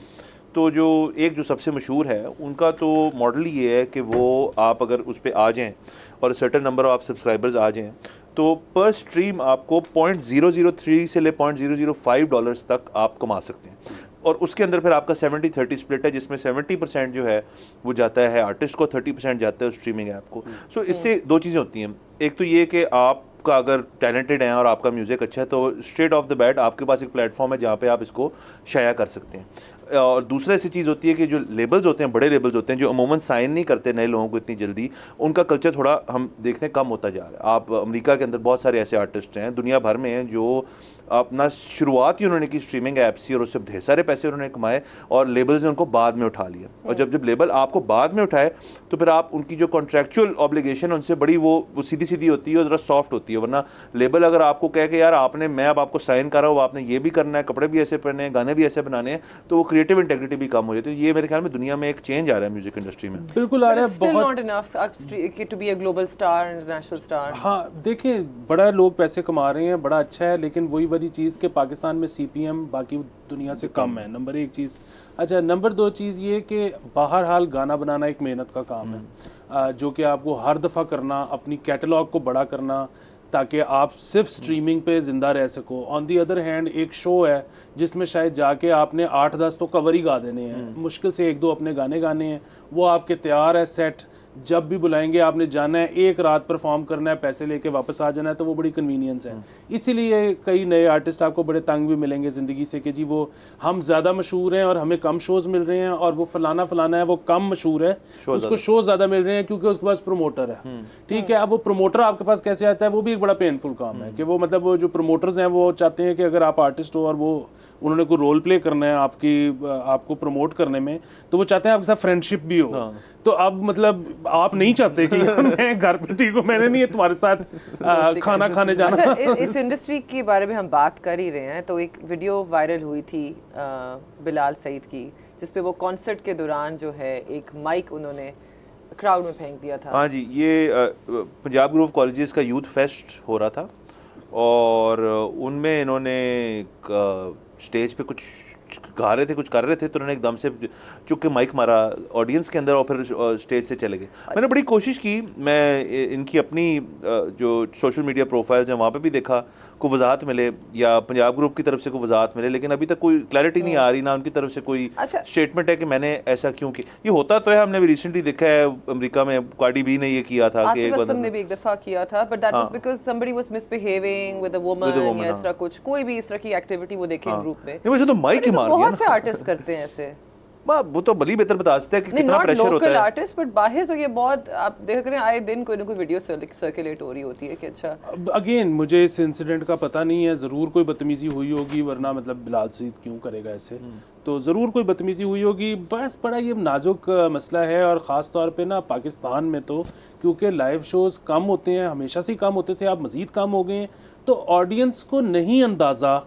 तो जो सबसे मशहूर है उनका तो मॉडल ये है कि वो आप अगर उस पर आ जाएँ और सर्टेन नंबर ऑफ सब्सक्राइबर्स आ जाएँ तो पर स्ट्रीम आपको 0.003 से ले $0.005 तक आप कमा सकते हैं। और उसके अंदर फिर आपका 70-30 स्प्लिट है, जिसमें 70% जो है वो जाता है आर्टिस्ट को, 30% जाता है स्ट्रीमिंग ऐप को। सो इससे दो चीज़ें होती हैं, एक तो ये कि आपका अगर टैलेंटेड हैं और आपका म्यूज़िक अच्छा है तो स्ट्रेट ऑफ द बैट आपके पास एक प्लेटफॉर्म है जहाँ पे आप इसको शाया कर सकते हैं। और दूसरा ऐसी चीज़ होती है कि जो लेबल्स होते हैं, बड़े लेबल्स होते हैं जो अमूमन साइन नहीं करते नए लोगों को इतनी जल्दी, उनका कल्चर थोड़ा हम देखते हैं कम होता जा रहा है। आप अमेरिका के अंदर बहुत सारे ऐसे आर्टिस्ट हैं, दुनिया भर में हैं, जो अपना शुरुआत ही उन्होंने की स्ट्रीमिंग ऐप से और उससे ढेर सारे पैसे उन्होंने कमाए और लेबल्स ने उनको बाद में उठा लिया। और जब लेबल आपको बाद में उठाए तो फिर आप उनकी जो कॉन्ट्रैक्चुअल ऑब्लिगेशन उनसे बड़ी वो सीधी सीधी होती है और ज़रा सॉफ्ट होती है। वरना लेबल अगर आपको कहे कि यार मैं अब आपको साइन कर रहा हूँ, आपने ये भी करना है, कपड़े भी ऐसे पहनने हैं, गाने भी ऐसे बनाने हैं, तो वो क्रिएटिव इंटेग्रिटी भी कम हो जाती है। ये मेरे ख्याल में दुनिया में एक चेंज आ रहा है म्यूजिक इंडस्ट्री में।
बिल्कुल आ रहा है,
बहुत not enough to be a global star, international star.
हाँ देखिए, बड़ा लोग पैसे कमा रहे हैं, बड़ा अच्छा है, लेकिन वही वाली चीज़ कि पाकिस्तान में सीपीएम बाकी दुनिया से कम है, नंबर एक चीज़। अच्छा, नंबर दो चीज़ ये कि बाहर हाल गाना बनाना एक मेहनत का काम है, जो कि आपको हर दफ़ा करना, अपनी कैटलॉग को बड़ा करना ताकि आप सिर्फ स्ट्रीमिंग पे ज़िंदा रह सको। ऑन दी अदर हैंड एक शो है जिसमें शायद जाके आपने 8-10 तो कवर ही गा देने हैं, मुश्किल से 1-2 अपने गाने गाने हैं, वो आपके तैयार है सेट, जब भी बुलाएंगे आपने जाना है, एक रात परफॉर्म करना है, पैसे लेके वापस आ जाना है, तो वो बड़ी कन्वीनियंस है। इसीलिए कई नए आर्टिस्ट आपको बड़े तंग भी मिलेंगे ज़िंदगी से कि जी वो हम ज़्यादा मशहूर हैं और हमें कम शोज़ मिल रहे हैं, और वो फलाना फलाना है वो कम मशहूर है, उसको शो ज़्यादा मिल रहे हैं क्योंकि उसके पास प्रमोटर है। ठीक है, अब वो प्रमोटर आपके पास कैसे आता है, वो भी एक बड़ा पेनफुल काम है कि वो मतलब वो जो प्रमोटर्स हैं वो चाहते हैं कि अगर आप आर्टिस्ट हो और वो उन्होंने कोई रोल प्ले करना है आपको प्रमोट करने में, तो वो चाहते हैं आपके साथ फ्रेंडशिप भी हो। तो अब मतलब आप नहीं चाहते कि मैं घर पे ठीक हूँ, मैंने नहीं है तुम्हारे साथ खाना खाने जाना।
अच्छा, इस इंडस्ट्री के बारे में हम बात कर ही रहे हैं, तो एक वीडियो वायरल हुई थी बिलाल सईद की, जिसपे वो कॉन्सर्ट के दौरान जो है एक माइक उन्होंने क्राउड में फेंक दिया था।
हाँ जी, ये पंजाब ग्रुप कॉलेजेस का यूथ फेस्ट हो रहा था और उनमें इन्होंने स्टेज पे कुछ गा रहे थे, कुछ कर रहे थे, तो उन्होंने एकदम से चुप के माइक मारा ऑडियंस के अंदर और फिर स्टेज से चले गए। मैंने बड़ी कोशिश की, मैं इनकी अपनी जो सोशल मीडिया प्रोफाइल्स हैं वहाँ पे भी देखा को वजाहत मिले या पंजाब ग्रुप की तरफ से कोई वजाहत मिले, लेकिन अभी तक कोई क्लैरिटी नहीं आ रही, ना उनकी तरफ से कोई स्टेटमेंट है कि मैंने ऐसा क्यों किया। ये होता तो है, हमने भी रिसेंटली देखा है अमेरिका में, कार्डी बी ने ये किया था कि एक
ने भी एक दफा किया था, but that was because somebody was misbehaving with a woman या इस तरह कुछ, कोई भी इस तरह की एक्टिविटी वो देखे ग्रुप में।
वैसे तो माइक ही मार दिया ना,
बहुत से आर्टिस्ट करते हैं ऐसे।
वो तो बली बेहतर बता सकते हैं कि कितना प्रेशर होता है।
आर्टिस्ट, बट बाहर तो ये बहुत आप देख रहे हैं आए दिन कोई ना कोई वीडियो सर्कुलेट हो रही होती है कि अच्छा।
अगेन मुझे इस इंसिडेंट का पता नहीं है, ज़रूर कोई बदतमीजी हुई होगी, वरना मतलब बिलाल सईद क्यों करेगा ऐसे, तो ज़रूर कोई बदतमीजी हुई होगी। बस बड़ा ये नाजुक मसला है, और ख़ास तौर पे ना पाकिस्तान में तो क्योंकि लाइव शोज़ कम होते हैं, हमेशा से कम होते थे, अब मज़ीद कम हो गए हैं, तो ऑडियंस को नहीं अंदाज़ा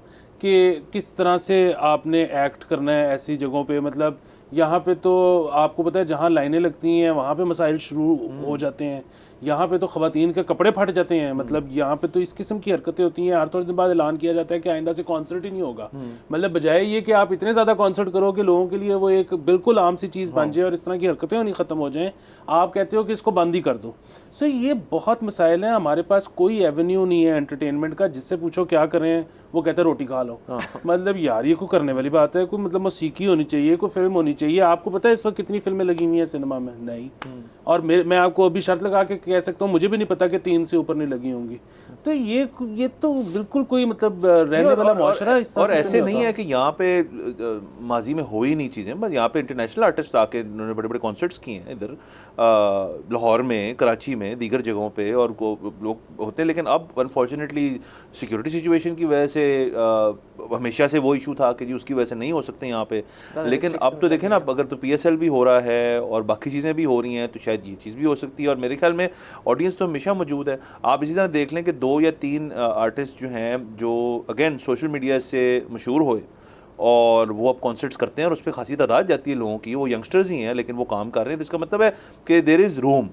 कि किस तरह से आपने एक्ट करना है ऐसी जगहों पे। मतलब यहाँ पे तो आपको पता है जहाँ लाइनें लगती हैं वहाँ पे मसाइल शुरू हो जाते हैं, यहाँ पे तो ख़वातीन के कपड़े फट जाते हैं। मतलब यहाँ पे तो इस किस्म की हरकतें होती हैं, हर थोड़े दिन बाद ऐलान किया जाता है कि आइंदा से कॉन्सर्ट ही नहीं होगा। मतलब बजाय ये कि आप इतने ज़्यादा कॉन्सर्ट करो कि लोगों के लिए वो एक बिल्कुल आम सी चीज़ बन जाए और इस तरह की हरकतें होनी ख़त्म हो जाएँ, आप कहते हो कि इसको बंद ही कर दो। सो ये बहुत मसाइल हैं। हमारे पास कोई एवेन्यू नहीं है एंटरटेनमेंट का, जिससे पूछो क्या करें वो कहते हैं रोटी खा लो। मतलब यार ये कोई करने वाली बात है? कोई मतलब मौसीकी होनी चाहिए, कोई फिल्म होनी चाहिए। आपको पता है इस वक्त कितनी फिल्में लगी हुई हैं सिनेमा में? नहीं। और मैं आपको अभी शर्त लगा के कह सकता हूँ, मुझे भी नहीं पता कि 3 से ऊपर नहीं लगी होंगी। तो ये तो बिल्कुल कोई मतलब रहने वाला माशरा इस तरह
और ऐसे नहीं है कि यहाँ पे माजी में हो ही नहीं चीज़ें, बस यहाँ पे इंटरनेशनल आर्टिस्ट आके उन्होंने बड़े बड़े कॉन्सर्ट्स किए हैं इधर लाहौर में, कराची में, दीगर जगहों पे, और लोग होते हैं। लेकिन अब अनफॉर्चुनेटली सिक्योरिटी सिचुएशन की वजह से हमेशा से वो इशू था कि जी उसकी वजह से नहीं हो सकते यहाँ पे। लेकिन अब तो देखें ना, अगर तो PSL भी हो रहा है और बाकी चीज़ें भी हो रही हैं, तो शायद ये चीज़ भी हो सकती है। और मेरे ख्याल में ऑडियंस तो हमेशा मौजूद है। आप इसी तरह देख लें कि 2 या 3 आर्टिस्ट जो हैं जो अगेन सोशल मीडिया से मशहूर हुए और वो अब कॉन्सर्ट्स करते हैं और उस पर खासी तादाद जाती है लोगों की, वो यंगस्टर्स ही हैं लेकिन वो काम कर रहे हैं। तो इसका मतलब है कि देयर इज़ रूम,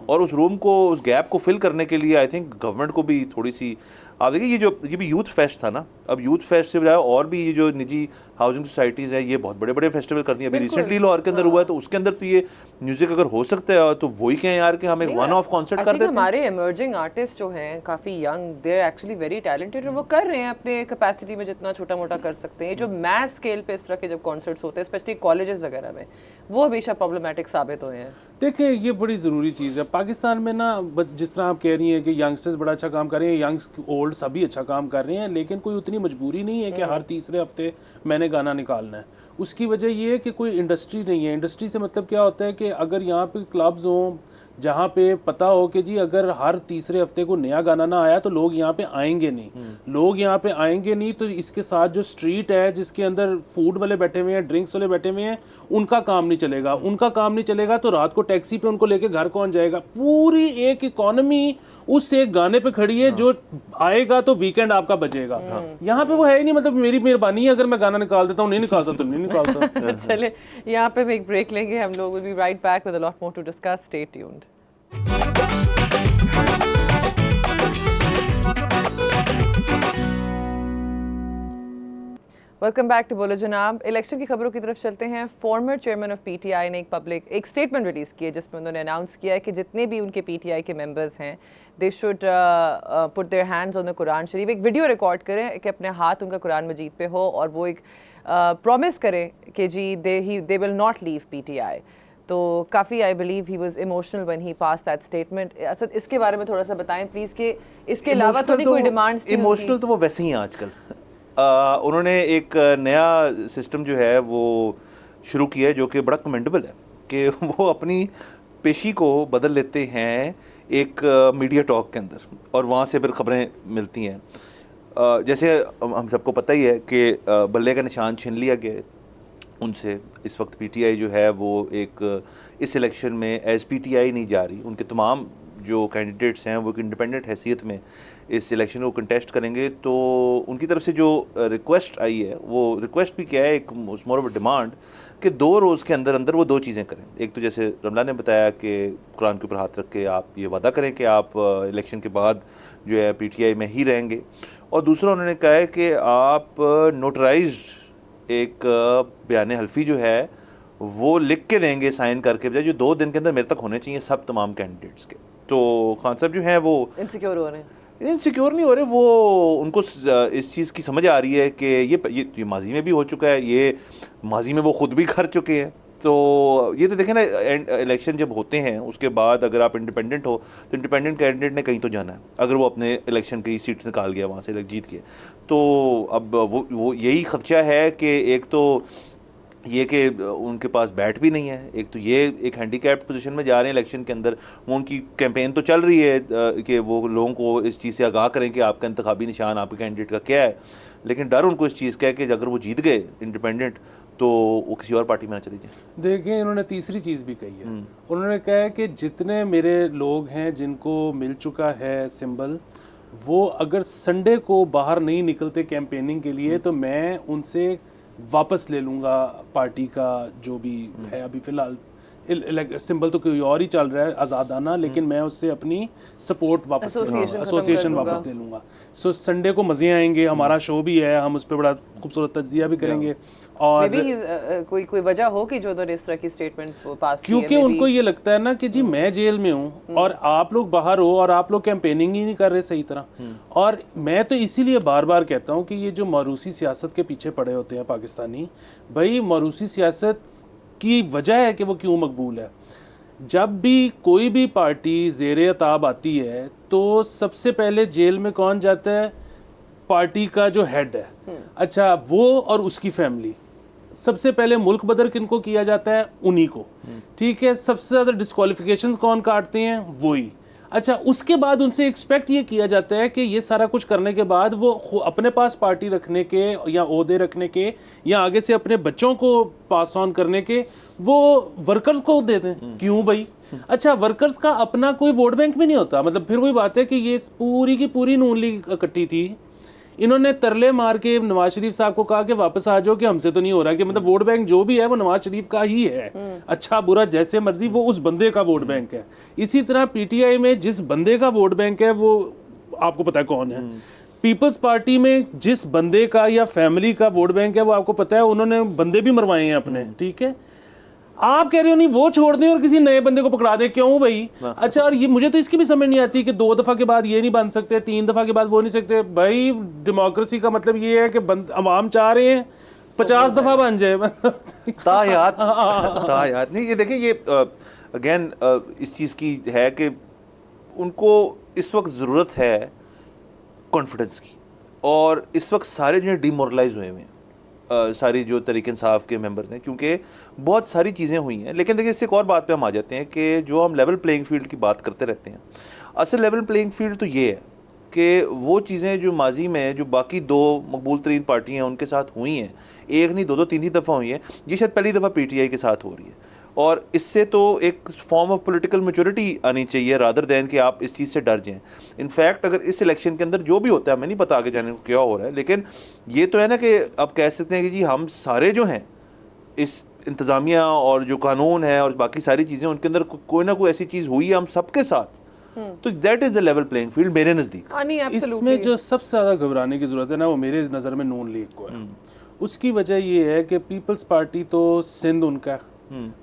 और उस रूम को, उस गैप को फिल करने के लिए आई थिंक गवर्नमेंट को भी थोड़ी सी, आप देखिए ये भी यूथ फेस्ट था ना, अब यूथ फेस्ट से बजाय और भी ये जो निजी हाउसिंग सोसाइटीज़ हैं ये बहुत बड़े बड़े फेस्टिवल करती हैं। अभी रिसेंटली लाहौर के अंदर हुआ है, तो उसके अंदर तो ये म्यूजिक अगर हो सकता है तो वही कहें यार कि हम एक वन ऑफ कॉन्सर्ट कर देते हैं।
हमारे इमर्जिंग आर्टिस्ट जो हैं काफ़ी young, they are actually very talented, और वो कर रहे हैं अपने कैपेसिटी में जितना छोटा मोटा कर सकते हैं। जो मैस स्केल पे इस तरह के जब कॉन्सर्ट्स होते हैं स्पेशली कॉलेजेस वगैरह में, वो हमेशा प्रॉब्लमेटिक साबित हुए हैं।
देखिए ये बड़ी ज़रूरी चीज़ है पाकिस्तान में ना, जिस तरह आप कह रही हैं कि यंगस्टर्स बड़ा अच्छा काम कर रहे हैं, यंग्स ओल्ड सभी अच्छा काम कर रहे हैं, लेकिन कोई उतनी मजबूरी नहीं है कि हर तीसरे हफ्ते मैंने गाना निकालना है। उसकी वजह ये है कि कोई इंडस्ट्री नहीं है। इंडस्ट्री से मतलब क्या होता है कि अगर यहाँ पे क्लब्स हों जहाँ पे पता हो कि जी अगर हर तीसरे हफ्ते को नया गाना ना आया तो लोग यहाँ पे आएंगे नहीं, लोग यहाँ पे आएंगे नहीं, तो इसके साथ जो स्ट्रीट है जिसके अंदर फूड वाले बैठे हुए हैं, ड्रिंक्स वाले बैठे हुए हैं, उनका काम नहीं चलेगा। उनका काम नहीं चलेगा तो रात को टैक्सी पे उनको लेके घर कौन जाएगा? पूरी एक इकोनॉमी उस एक गाने पे खड़ी है जो आएगा तो वीकेंड आपका बचेगा। यहाँ पे वो है ही नहीं। मतलब मेरी मेहरबानी है अगर मैं गाना निकाल देता हूँ, नहीं निकालता तो नहीं निकालता।
चले यहाँ पे हम एक ब्रेक लेंगे, हम लोग will be right back with a lot more to discuss, stay tuned. Welcome back to Bolo Janab. Election की खबरों की तरफ चलते हैं। फॉर्मर चेयरमैन ऑफ PTI ने एक स्टेटमेंट रिलीज़ की है जिसमें उन्होंने अनाउंस किया है कि जितने भी उनके PTI के मेंबर्स हैं they should put their hands on the Quran शरीफ। एक वीडियो रिकॉर्ड करें कि अपने हाथ उनका कुरान मजीद पे हो और वो एक प्रॉमिस करें कि जी they will not leave PTI। तो काफ़ी I believe he was emotional when he pass that statement. Asad इसके बारे में थोड़ा सा बताएं प्लीज़ कि इसके अलावा तो नहीं कोई डिमांड्स?
इमोशनल तो वो वैसे ही हैं आजकल। उन्होंने एक नया सिस्टम जो है वो शुरू किया है जो कि बड़ा कमेंडेबल है कि वो अपनी पेशी को बदल लेते हैं एक मीडिया टॉक के अंदर और वहाँ से फिर खबरें मिलती हैं। जैसे हम सबको पता ही है कि बल्ले का निशान छीन लिया गया उनसे। इस वक्त PTI जो है वो एक इस इलेक्शन में एज PTI नहीं जा रही। उनके तमाम जो कैंडिडेट्स हैं वो एक इंडिपेंडेंट हैसियत में इस इलेक्शन को कंटेस्ट करेंगे। तो उनकी तरफ से जो रिक्वेस्ट आई है वो रिक्वेस्ट भी क्या है, एक मोर ऑफ डिमांड कि 2 रोज़ के अंदर अंदर वो 2 चीज़ें करें। एक तो जैसे रमला ने बताया कि कुरान के ऊपर हाथ रख के आप ये वादा करें कि आप इलेक्शन के बाद जो है PTI में ही रहेंगे, और दूसरा उन्होंने कहा है कि आप नोटराइज्ड एक बयान हल्फी जो है वो लिख के देंगे साइन करके, बजाय जो 2 दिन के अंदर मेरे तक होने चाहिए सब तमाम कैंडिडेट्स के। तो खान साहब जो हैं वो
इनसिक्योर हो रहे हैं।
इनसिक्योर नहीं हो रहे, वो उनको इस चीज़ की समझ आ रही है कि ये माजी में भी हो चुका है, ये माजी में वो खुद भी कर चुके हैं। तो ये तो देखें ना, इलेक्शन जब होते हैं उसके बाद अगर आप इंडिपेंडेंट हो तो इंडिपेंडेंट कैंडिडेट ने कहीं तो जाना है, अगर वो अपने इलेक्शन की सीट निकाल गया वहाँ से जीत के। तो अब वो यही खदशा है कि एक तो ये कि उनके पास बैट भी नहीं है, एक तो ये एक हैंडीकैप्ड पोजीशन में जा रहे हैं इलेक्शन के अंदर। वो उनकी कैंपेन तो चल रही है कि वो लोगों को इस चीज़ से आगाह करें कि आपका इंतखाबी निशान आपके कैंडिडेट का क्या है, लेकिन डर उनको इस चीज़ का है कि अगर वो जीत गए इंडिपेंडेंट तो वो किसी और पार्टी में ना चली जाए।
देखिए इन्होंने तीसरी चीज़ भी कही है, उन्होंने कहा है कि जितने मेरे लोग हैं जिनको मिल चुका है सिंबल, वो अगर संडे को बाहर नहीं निकलते कैंपेनिंग के लिए तो मैं उनसे वापस ले लूँगा पार्टी का जो भी है। अभी फ़िलहाल सिंबल तो कोई और ही चल रहा है आज़ादाना, लेकिन मैं उससे अपनी सपोर्ट वापस एसोसिएशन वापस ले लूँगा। सो संडे को मज़े आएंगे, हमारा शो भी है, हम उस पर बड़ा खूबसूरत तज्जिया भी करेंगे। और
कोई वजह हो कि जो उन्होंने इस तरह की स्टेटमेंट पास की है,
क्योंकि उनको ये लगता है ना कि जी मैं जेल में हूँ और आप लोग बाहर हो और आप लोग कैंपेनिंग ही नहीं कर रहे सही तरह। और मैं तो इसीलिए बार बार कहता हूँ कि ये जो मारूसी सियासत के पीछे पड़े होते हैं पाकिस्तानी, भाई मारूसी सियासत की वजह है कि वो क्यों मकबूल है। जब भी कोई भी पार्टी ज़ेरे अताब आती है तो सबसे पहले जेल में कौन जाता है? पार्टी का जो हेड है, अच्छा वो और उसकी फैमिली। सबसे पहले मुल्क बदर किनको किया जाता है? उन्हीं को, ठीक है। सबसे ज़्यादा डिस्क्वालिफिकेशंस कौन काटते हैं? वही। अच्छा, उसके बाद उनसे एक्सपेक्ट ये किया जाता है कि ये सारा कुछ करने के बाद वो अपने पास पार्टी रखने के या ओहदे रखने के या आगे से अपने बच्चों को पास ऑन करने के वो वर्कर्स को दे दें। क्यों भाई? अच्छा, वर्कर्स का अपना कोई वोट बैंक भी नहीं होता। मतलब फिर वही बात है कि ये पूरी की पूरी नून लीग इकट्ठी थी, इन्होंने तरले मार के नवाज शरीफ साहब को कहा कि वापस आ जाओ कि हमसे तो नहीं हो रहा, कि मतलब वोट बैंक जो भी है वो नवाज शरीफ का ही है, अच्छा बुरा जैसे मर्जी वो उस बंदे का वोट बैंक है। इसी तरह पीटीआई में जिस बंदे का वोट बैंक है वो आपको पता है कौन है। पीपल्स पार्टी में जिस बंदे का या फैमिली का वोट बैंक है वो आपको पता है, उन्होंने बंदे भी मरवाए हैं अपने, ठीक है। आप कह रहे हो नहीं वो छोड़ दें और किसी नए बंदे को पकड़ा दें, क्यों भाई? अच्छा, और ये मुझे तो इसकी भी समझ नहीं आती कि 2 दफ़ा के बाद ये नहीं बन सकते, 3 दफ़ा के बाद वो नहीं सकते। भाई डेमोक्रेसी का मतलब ये है कि अवाम चाह रहे हैं 50 दफ़ा बन जाए।
तायात नहीं। ये देखिए, ये अगेन इस चीज़ की है कि उनको इस वक्त ज़रूरत है कॉन्फिडेंस की, और इस वक्त सारे जो डिमोरलाइज हुए हैं सारी जो तहरीक इंसाफ के मेंबर्स हैं, क्योंकि बहुत सारी चीज़ें हुई हैं। लेकिन देखिए, इससे एक और बात पे हम आ जाते हैं कि जो हम लेवल प्लेइंग फील्ड की बात करते रहते हैं, असल लेवल प्लेइंग फील्ड तो ये है कि वो चीज़ें जो माजी में जो बाकी 2 मकबूल तरीन पार्टियाँ उनके साथ हुई हैं, एक नहीं 2-2 3 दफ़ा हुई हैं, ये शायद पहली दफ़ा पीटीआई के साथ हो रही है। और इससे तो एक फॉर्म ऑफ पॉलिटिकल मैच्योरिटी आनी चाहिए रादर दैन कि आप इस चीज़ से डर जाएं। इनफैक्ट अगर इस इलेक्शन के अंदर जो भी होता है, हमें नहीं पता आगे जाने को क्या हो रहा है, लेकिन ये तो है ना कि आप कह सकते हैं कि जी हम सारे जो हैं इस इंतज़ामिया और जो कानून है और बाकी सारी चीज़ें, उनके अंदर कोई ना कोई ऐसी चीज़ हुई है हम सबके साथ, तो that is the level playing field मेरे नज़दीक।
इसमें जो सबसे ज़्यादा घबराने की ज़रूरत है ना, वो मेरे नज़र में नून लीग को है। उसकी वजह ये है कि पीपल्स पार्टी तो सिंध उनका,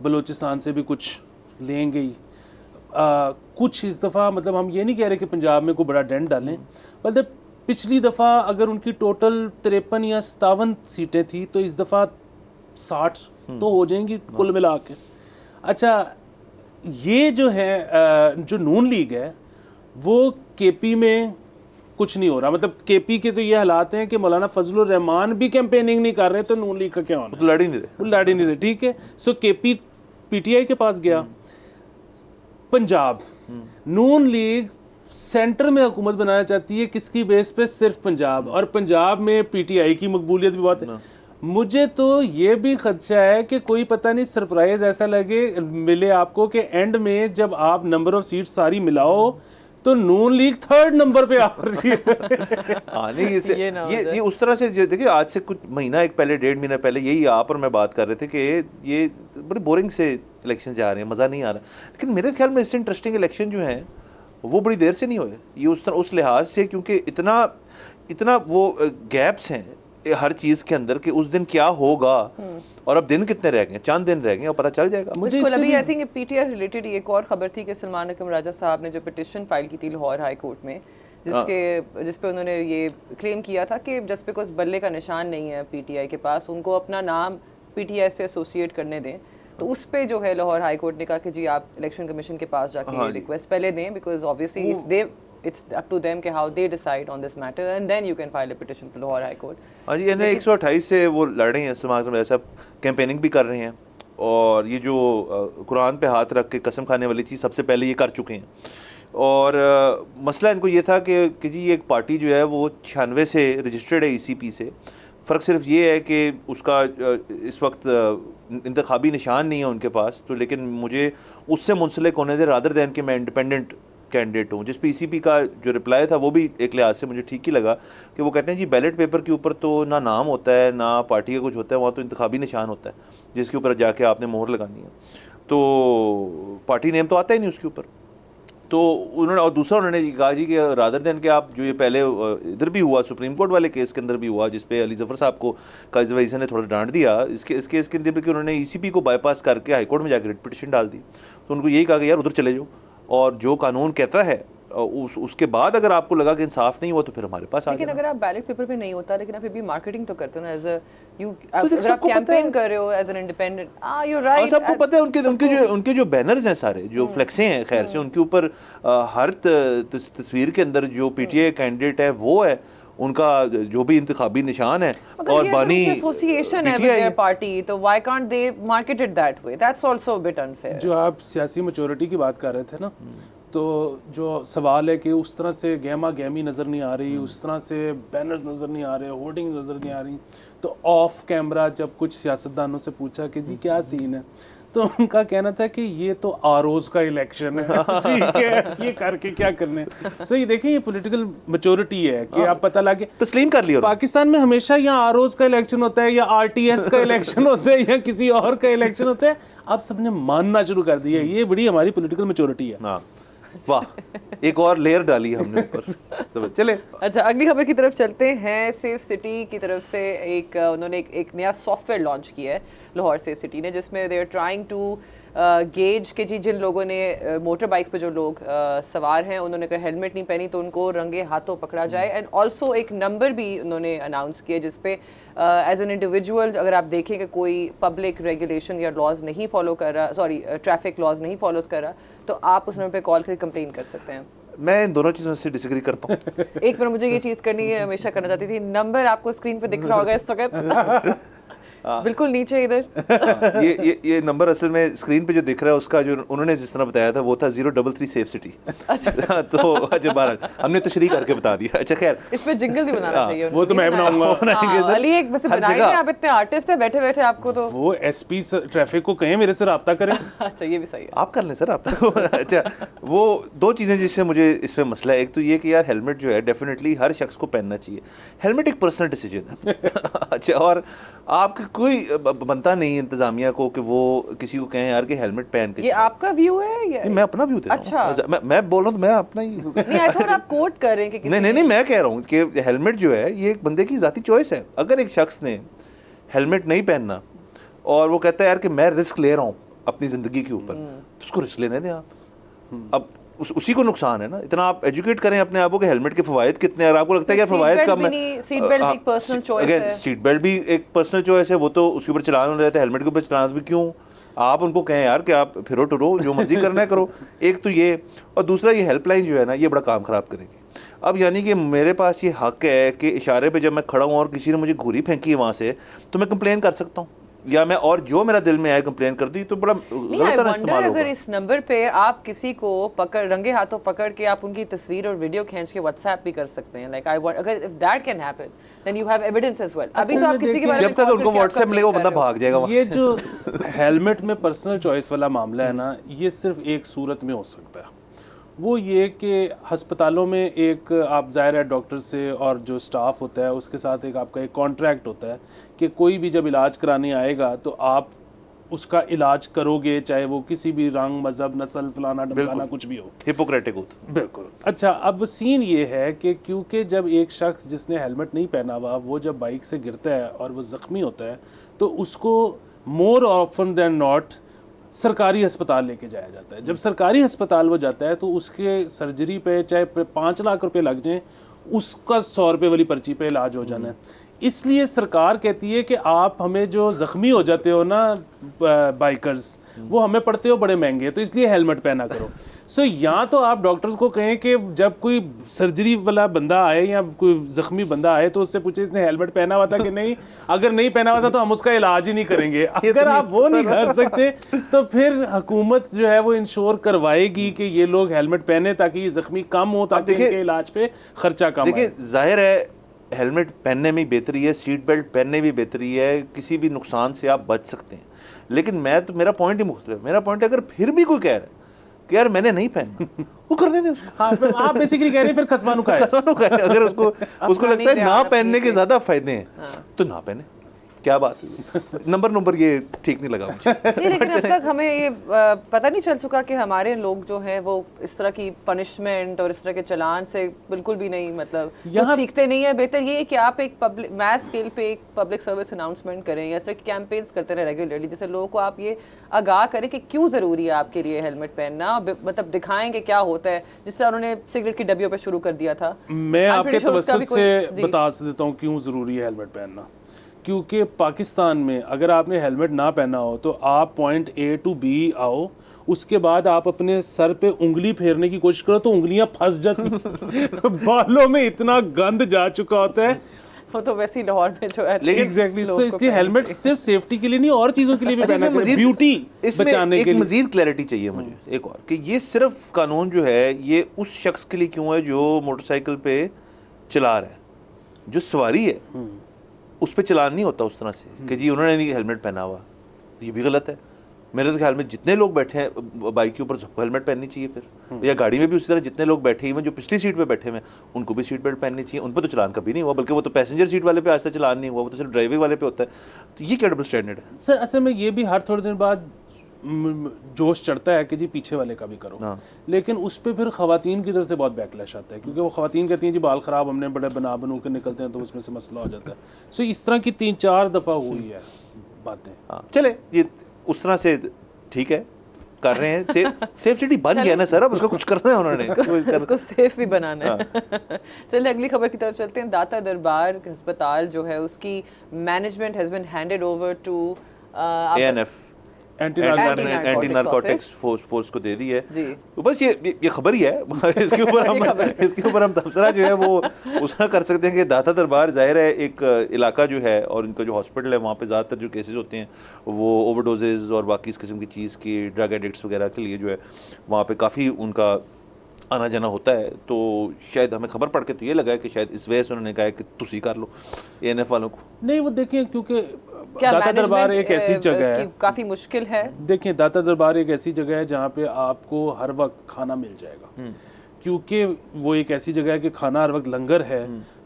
बलूचिस्तान से भी कुछ लेंगे ही, कुछ इस दफ़ा, मतलब हम ये नहीं कह रहे कि पंजाब में कोई बड़ा डेंट डालें, मतलब पिछली दफ़ा अगर उनकी टोटल 53 या 57 सीटें थी तो इस दफ़ा 60 तो हो जाएंगी कुल मिला के। अच्छा, ये जो है जो नून लीग है वो केपी में कुछ नहीं हो रहा। मतलब केपी के तो ये हालात हैं कि मौलाना फजलुर रहमान भी कैंपेनिंग नहीं कर रहे, तो नून लीग का क्या होना?
तो लड़ ही नहीं रहे,
ठीक है। सो केपी पीटीआई के पास गया। पंजाब नून लीग सेंटर में हुकूमत बनाना चाहती है, किसकी बेस पे? सिर्फ पंजाब, और पंजाब में पीटीआई की मकबूलियत भी बहुत है। मुझे तो ये भी खदशा है कि कोई पता नहीं सरप्राइज ऐसा मिले आपको कि एंड में जब आप नंबर ऑफ सीट सारी मिलाओ तो नून लीग 3rd नंबर पे आ रही है।
हाँ नहीं, ये उस तरह से देखिए, आज से कुछ महीना एक पहले 1.5 महीना पहले यही आप और मैं बात कर रहे थे कि ये बड़े बोरिंग से इलेक्शन जा रहे हैं, मज़ा नहीं आ रहा। लेकिन मेरे ख्याल में इससे इंटरेस्टिंग इलेक्शन जो है वो बड़ी देर से नहीं हुए, ये उस लिहाज से क्योंकि इतना वो गैप्स हैं हर चीज़ के अंदर कि उस दिन क्या होगा, और अब दिन कितने रह गए, चंद दिन रह गए और पता चल जाएगा।
मुझे अभी आई थिंक पीटीआई रिलेटेड एक और खबर थी कि सलमान अकरम राजा साहब ने जो पिटिशन फाइल की थी लाहौर हाई कोर्ट में, जिस पे उन्होंने ये क्लेम किया था कि जस्ट बिकॉज बल्ले का निशान नहीं है पीटीआई के पास, उनको अपना नाम पीटीआई से एसोसिएट करने दें। तो उस पे जो है लाहौर हाई कोर्ट ने कहा कि जी आप इलेक्शन कमीशन के पास जाके रिक्वेस्ट पहले दें, because obviously if they it's up to them कि how they decide on this matter and then you can file a petition to Lahore High Court।
हाँ जी, इन्हें 128 से वो लड़ रहे हैं, सलमान अकरम ऐसा कैंपेनिंग भी कर रहे हैं, और ये जो कुरान पे हाथ रख के कसम खाने वाली चीज़ सबसे पहले ये कर चुके हैं। और मसला इनको ये था कि जी एक पार्टी जो है वो 96 से रजिस्टर्ड है ECP से, फ़र्क सिर्फ ये है कि उसका इस वक्त इंतखाबी निशान नहीं है उनके पास, तो लेकिन मुझे उससे मुंसलिक होने दे रादर दैन कि मैं इंडिपेंडेंट कैंडिडेट हूँ। जिस पे ECP का जो रिप्लाई था वो भी एक लिहाज से मुझे ठीक ही लगा कि वो कहते हैं जी बैलेट पेपर के ऊपर तो ना नाम होता है ना पार्टी का कुछ होता है, वहाँ तो इंतखाबी निशान होता है जिसके ऊपर जाके आपने मोहर लगानी है, तो पार्टी नेम तो आता ही नहीं उसके ऊपर। तो उन्होंने, और दूसरा उन्होंने कहा जी कि रादर देन कि आप जो ये पहले इधर भी हुआ सुप्रीम कोर्ट वाले केस के अंदर भी हुआ जिस पे अली जफ़र साहब को काजी वैसा ने थोड़ा डांट दिया, इस केस के अंदर कि उन्होंने ECP को बाईपास करके हाई कोर्ट में जाकर रिट पिटिशन डाल दी। तो उनको यही कहा कि यार उधर चले जाओ, और जो कानून कहता है उसके बाद अगर आपको लगा कि इंसाफ नहीं हुआ तो फिर हमारे पास आ
लेकिन
जाना।
अगर आप बैलेट पेपर पे नहीं होता लेकिन आप फिर भी मार्केटिंग तो करते हो ना, एज अ अगर आप कैंपेन कर रहे हो as an independent, you are right.
सबको पता है उनके जो बैनर्स हैं सारे जो फ्लेक्सें हैं खैर से, उनके ऊपर हर तस्वीर के अंदर जो PTI कैंडिडेट है वो है, उनका जो भी इंतखाबी निशान है, और बानी
एसोसिएशन है विद देयर पार्टी, तो why can't they market it that way? That's also a bit unfair.
जो आप सियासी मैच्योरिटी की बात कर रहे थे ना, तो जो सवाल है कि उस तरह से गहमा गहमी नज़र नहीं आ रही, उस तरह से बैनर्स नज़र नहीं आ रहे, होर्डिंग नज़र नहीं आ रही, तो ऑफ कैमरा जब कुछ सियासतदानों से पूछा कि जी क्या सीन है, तो उनका कहना था कि ये तो आरोज का इलेक्शन है, ठीक है, ये करके क्या करने। सो ये देखें, ये पॉलिटिकल मैच्योरिटी है कि आप पता लगे
तस्लीम कर लिया।
पाकिस्तान में हमेशा या आरोज का इलेक्शन होता है या RTS का इलेक्शन होता है या किसी और का इलेक्शन होता है, अब सबने मानना शुरू कर दिया। ये बड़ी हमारी पॉलिटिकल मैच्योरिटी है।
हाँ, वाह, एक और लेयर डाली हमने ऊपर। चले,
अच्छा अगली खबर की तरफ चलते हैं। सेफ सिटी की तरफ से उन्होंने एक नया सॉफ्टवेयर लॉन्च किया है लाहौर सेफ सिटी ने, जिसमें they are trying to gauge के जी जिन लोगों ने मोटर बाइक्स पे जो लोग सवार हैं उन्होंने अगर हेलमेट नहीं पहनी तो उनको रंगे हाथों पकड़ा जाए। एंड ऑल्सो एक नंबर भी उन्होंने अनाउंस किया जिसपे एज एन इंडिविजुअल अगर आप देखें कि कोई पब्लिक रेगुलेशन या लॉज नहीं फॉलो कर रहा, सॉरी ट्रैफिक लॉज नहीं फॉलो कर रहा, तो आप उस नंबर पे कॉल करके कंप्लेन कर सकते हैं।
मैं इन दोनों चीज़ों से डिसएग्री करता हूँ।
एक बार मुझे ये चीज़ करनी है, हमेशा करना चाहती थी। नंबर आपको स्क्रीन पे दिख रहा होगा इस वक्त, बिल्कुल नीचे इधर।
ये नंबर असल में स्क्रीन पे जो दिख रहा है उसका जो उन्होंने जिस तरह बताया था वो था 033 सेफ सिटी। तो अच्छा महाराज हमने तशरीह करके बता दिया। अच्छा खैर,
इस पे जिंगल भी बनाना चाहिए।
वो तो मैं बनाऊंगा।
अली एक बस बनाएंगे, आप इतने आर्टिस्ट हैं बैठे बैठे, आपको तो
वो SP ट्रैफिक को कहें मेरे से रब्ता करें।
अच्छा ये भी सही है,
आप कर लें सर आप तो। अच्छा, वो दो चीज़ें जिससे मुझे इसमें मसला है, एक तो ये कि यार हेलमेट जो है डेफिनेटली हर शख्स को पहनना चाहिए। हेलमेट एक पर्सनल डिसीजन है। अच्छा, और आपके कोई बनता नहीं इंतजामिया को कि वो किसी को कहें यार कि हेलमेट पहन के।
ये आपका व्यू है या
मैं अपना व्यू दे रहा हूं।
अच्छा,
मैं बोल रहा हूं तो मैं अपना ही
नहीं, आई थॉट आप कोट कर रहे हैं कि
नहीं, मैं कह रहा हूं कि हेलमेट जो है ये एक बंदे की जाती चॉइस है। अगर एक शख्स ने हेलमेट नहीं पहनना और वो कहता है यार कि मैं रिस्क ले रहा हूं अपनी ज़िंदगी के ऊपर, तो उसको रिस्क लेने दें आप। अब उसी को नुकसान है ना। इतना आप एजुकेट करें अपने आप को कि हेलमेट के फ़वाइद कितने हैं, और आपको लगता है कि फ़वाइद कम है।
सीट बेल्ट एक पर्सनल चॉइस है।
सीट बेल्ट भी एक पर्सनल चॉइस है, वो तो उसके ऊपर चलाना रहता है, हेलमेट के ऊपर चलाना भी क्यों? आप उनको कहें यार कि आप फिरो टुरो जो मर्जी करना है करो। एक तो ये, और दूसरा ये हेल्पलाइन जो है ना, ये बड़ा काम ख़राब करेगी। अब यानी कि मेरे पास ये हक है कि इशारे पे जब मैं खड़ा हूँ और किसी ने मुझे घूरी फेंकी है वहाँ से, तो मैं कंप्लेन कर सकता हूँ, या मैं और जो मेरा दिल में आए कंप्लेन कर दी, तो बड़ा गलत तरह इस्तेमाल होगा।
अगर इस नंबर पे आप किसी को पकड़ रंगे हाथों पकड़ के आप उनकी तस्वीर और वीडियो खींच के व्हाट्सएप भी कर सकते हैं। लाइक आई वांट, अगर if that can happen then you have evidence as well. अभी तो आप किसी के बारे में
जब तक उनको व्हाट्सएप मिलेगा वो बंदा भाग जाएगा।
ये जो हेलमेट में पर्सनल चॉइस वाला मामला है ना, ये सिर्फ एक सूरत में हो सकता है, वो ये कि हस्पतालों में एक आप ज़ाहिर है डॉक्टर से और जो स्टाफ होता है उसके साथ एक आपका एक कॉन्ट्रैक्ट होता है कि कोई भी जब इलाज कराने आएगा तो आप उसका इलाज करोगे, चाहे वो किसी भी रंग, मजहब, नस्ल, फलाना ढमकाना कुछ भी हो।
Hippocratic oath.
बिल्कुल। अच्छा, अब सीन ये है कि क्योंकि जब एक शख्स जिसने हेलमेट नहीं पहना हुआ वो जब बाइक से गिरता है और वो ज़ख्मी होता है तो उसको मोर ऑफन देन नॉट सरकारी अस्पताल लेके जाया जाता है। जब सरकारी अस्पताल वो जाता है तो उसके सर्जरी पे चाहे 5 लाख रुपए लग जाएं, उसका 100 रुपये वाली पर्ची पे इलाज हो जाना है। इसलिए सरकार कहती है कि आप हमें जो ज़ख्मी हो जाते हो ना बाइकर्स, वो हमें पड़ते हो बड़े महंगे, तो इसलिए हेलमेट पहना करो। सो या तो आप डॉक्टर्स को कहें कि जब कोई सर्जरी वाला बंदा आए या कोई ज़ख्मी बंदा आए तो उससे पूछे इसने हेलमेट पहना हुआ था कि नहीं, अगर नहीं पहना हुआ था तो हम उसका इलाज ही नहीं करेंगे। अगर आप वो नहीं कर सकते तो फिर हुकूमत जो है वो इंश्योर करवाएगी कि ये लोग हेलमेट पहने ताकि ये ज़ख्मी कम हो, ताकि इनके इलाज पे खर्चा कम आए।
देखिए जाहिर है हेलमेट पहनने में बेहतरी है, सीट बेल्ट पहनने में बेहतरी है, किसी भी नुकसान से आप बच सकते हैं। लेकिन मेरा पॉइंट ही मुख्तलिफ। मेरा पॉइंट है अगर फिर भी कोई कह रहा है कि यार मैंने नहीं पहना, वो करने दे उसको।
हाँ, तो आप बेसिकली कह रहे हैं फिर खसमानु का है।
अगर उसको लगता है ना पहनने के ज्यादा फायदे हैं तो ना पहने। क्या बात है, नंबर ये ठीक नहीं लगा मुझे।
लेकिन अब तक हमें ये पता नहीं चल चुका कि हमारे लोग जो हैं वो इस तरह की पनिशमेंट और इस तरह के चलान से बिल्कुल भी नहीं, मतलब कुछ सीखते नहीं है। बेहतर ये है कि आप एक पब्लिक मैस स्केल पे एक पब्लिक सर्विस अनाउंसमेंट करें या इस तरह की कैंपेन्स करते रहे रेगुलरली, जैसे लोगों को आप ये आगाह करें कि क्यों ज़रूरी है आपके लिए हेलमेट पहनना, मतलब दिखाएंगे क्या होता है, जिस तरह उन्होंने सिगरेट की डब्बियों पे शुरू कर दिया था।
मैं आपके तवज्जुह से बता देता हूँ क्यों ज़रूरी है हेलमेट पहनना। क्योंकि पाकिस्तान में अगर आपने हेलमेट ना पहना हो तो आप पॉइंट A to B आओ, उसके बाद आप अपने सर पे उंगली फेरने की कोशिश करो तो उंगलियां फंस जाती बालों में इतना गंद जा चुका होता है।
वो तो वैसे ही लाहौर में जो है।
लेकिन एग्जैक्टली, सो इसलिए हेलमेट सिर्फ सेफ्टी के लिए नहीं और चीज़ों के लिए भी पहना है, ब्यूटी बचाने के लिए।
मजीद क्लैरिटी चाहिए मुझे एक और, कि ये सिर्फ कानून जो है ये उस शख्स के लिए क्यों है जो मोटरसाइकिल पे चला रहा है, जो सवारी है उस पर चलान नहीं होता उस तरह से कि जी उन्होंने नहीं हेलमेट पहना हुआ, तो ये भी गलत है। मेरे तो ख्याल में जितने लोग बैठे हैं बाइक के ऊपर सबको हेलमेट पहननी चाहिए फिर, या गाड़ी में भी उसी तरह जितने लोग बैठे हैं, जो पिछली सीट पे बैठे हुए उनको भी सीट बेल्ट पहननी चाहिए। उन पर तो चलान कभी नहीं हुआ, बल्कि वो तो पैसेंजर सीट वाले पे आज तक चलान नहीं हुआ, वो तो सिर्फ ड्राइविंग वाले पे होता है। तो ये क्या डबल स्टैंडर्ड है
सर? असल में ये भी हर थोड़े दिन बाद जोश चढ़ता है कि जी पीछे वाले का भी करो, लेकिन उस पर फिर खवातीन की तरफ से बहुत बैकलैश आता है, क्योंकि वो खवातीन कहती हैं जी बाल ख़राब हमने बड़े बनू के निकलते हैं तो उसमें से मसला हो जाता है। सो इस तरह की 3-4 दफ़ा हुई है बातें।
हाँ चले, ये उस तरह से ठीक है, कर रहे हैं, सेफ सिटी बन गया ना सर, अब उसको कुछ करना है उन्होंने,
उसको सेफ भी बनाना है। चलिए अगली खबर की तरफ चलते हैं। दाता दरबार अस्पताल जो है उसकी management has been handed over to
ANF, anti narcotics force को दे दी है। तो बस ये खबर ही है। इसके ऊपर हम तबसरा जो है वो उसका कर सकते हैं कि दाता दरबार जाहिर है एक इलाका जो है और इनका जो हॉस्पिटल है वहाँ पे ज़्यादातर जो केसेस होते हैं वो ओवरडोजेज और बाकी इस किस्म की चीज़ की ड्रग एडिक्ट्स वगैरह के लिए जो है वहाँ पे काफ़ी उनका आना जाना होता है। तो शायद हमें खबर पढ़ के तो ये लगा है कि शायद इस वजह से उन्होंने कहा है कि तुसी कर लो ANF वालों को।
नहीं, वो देखिए क्योंकि दाता दरबार एक ऐसी जगह है,
काफ़ी मुश्किल है।
देखिए दाता दरबार एक ऐसी जगह है जहाँ पे आपको हर वक्त खाना मिल जाएगा, क्योंकि वो एक ऐसी जगह है कि खाना हर वक्त लंगर है।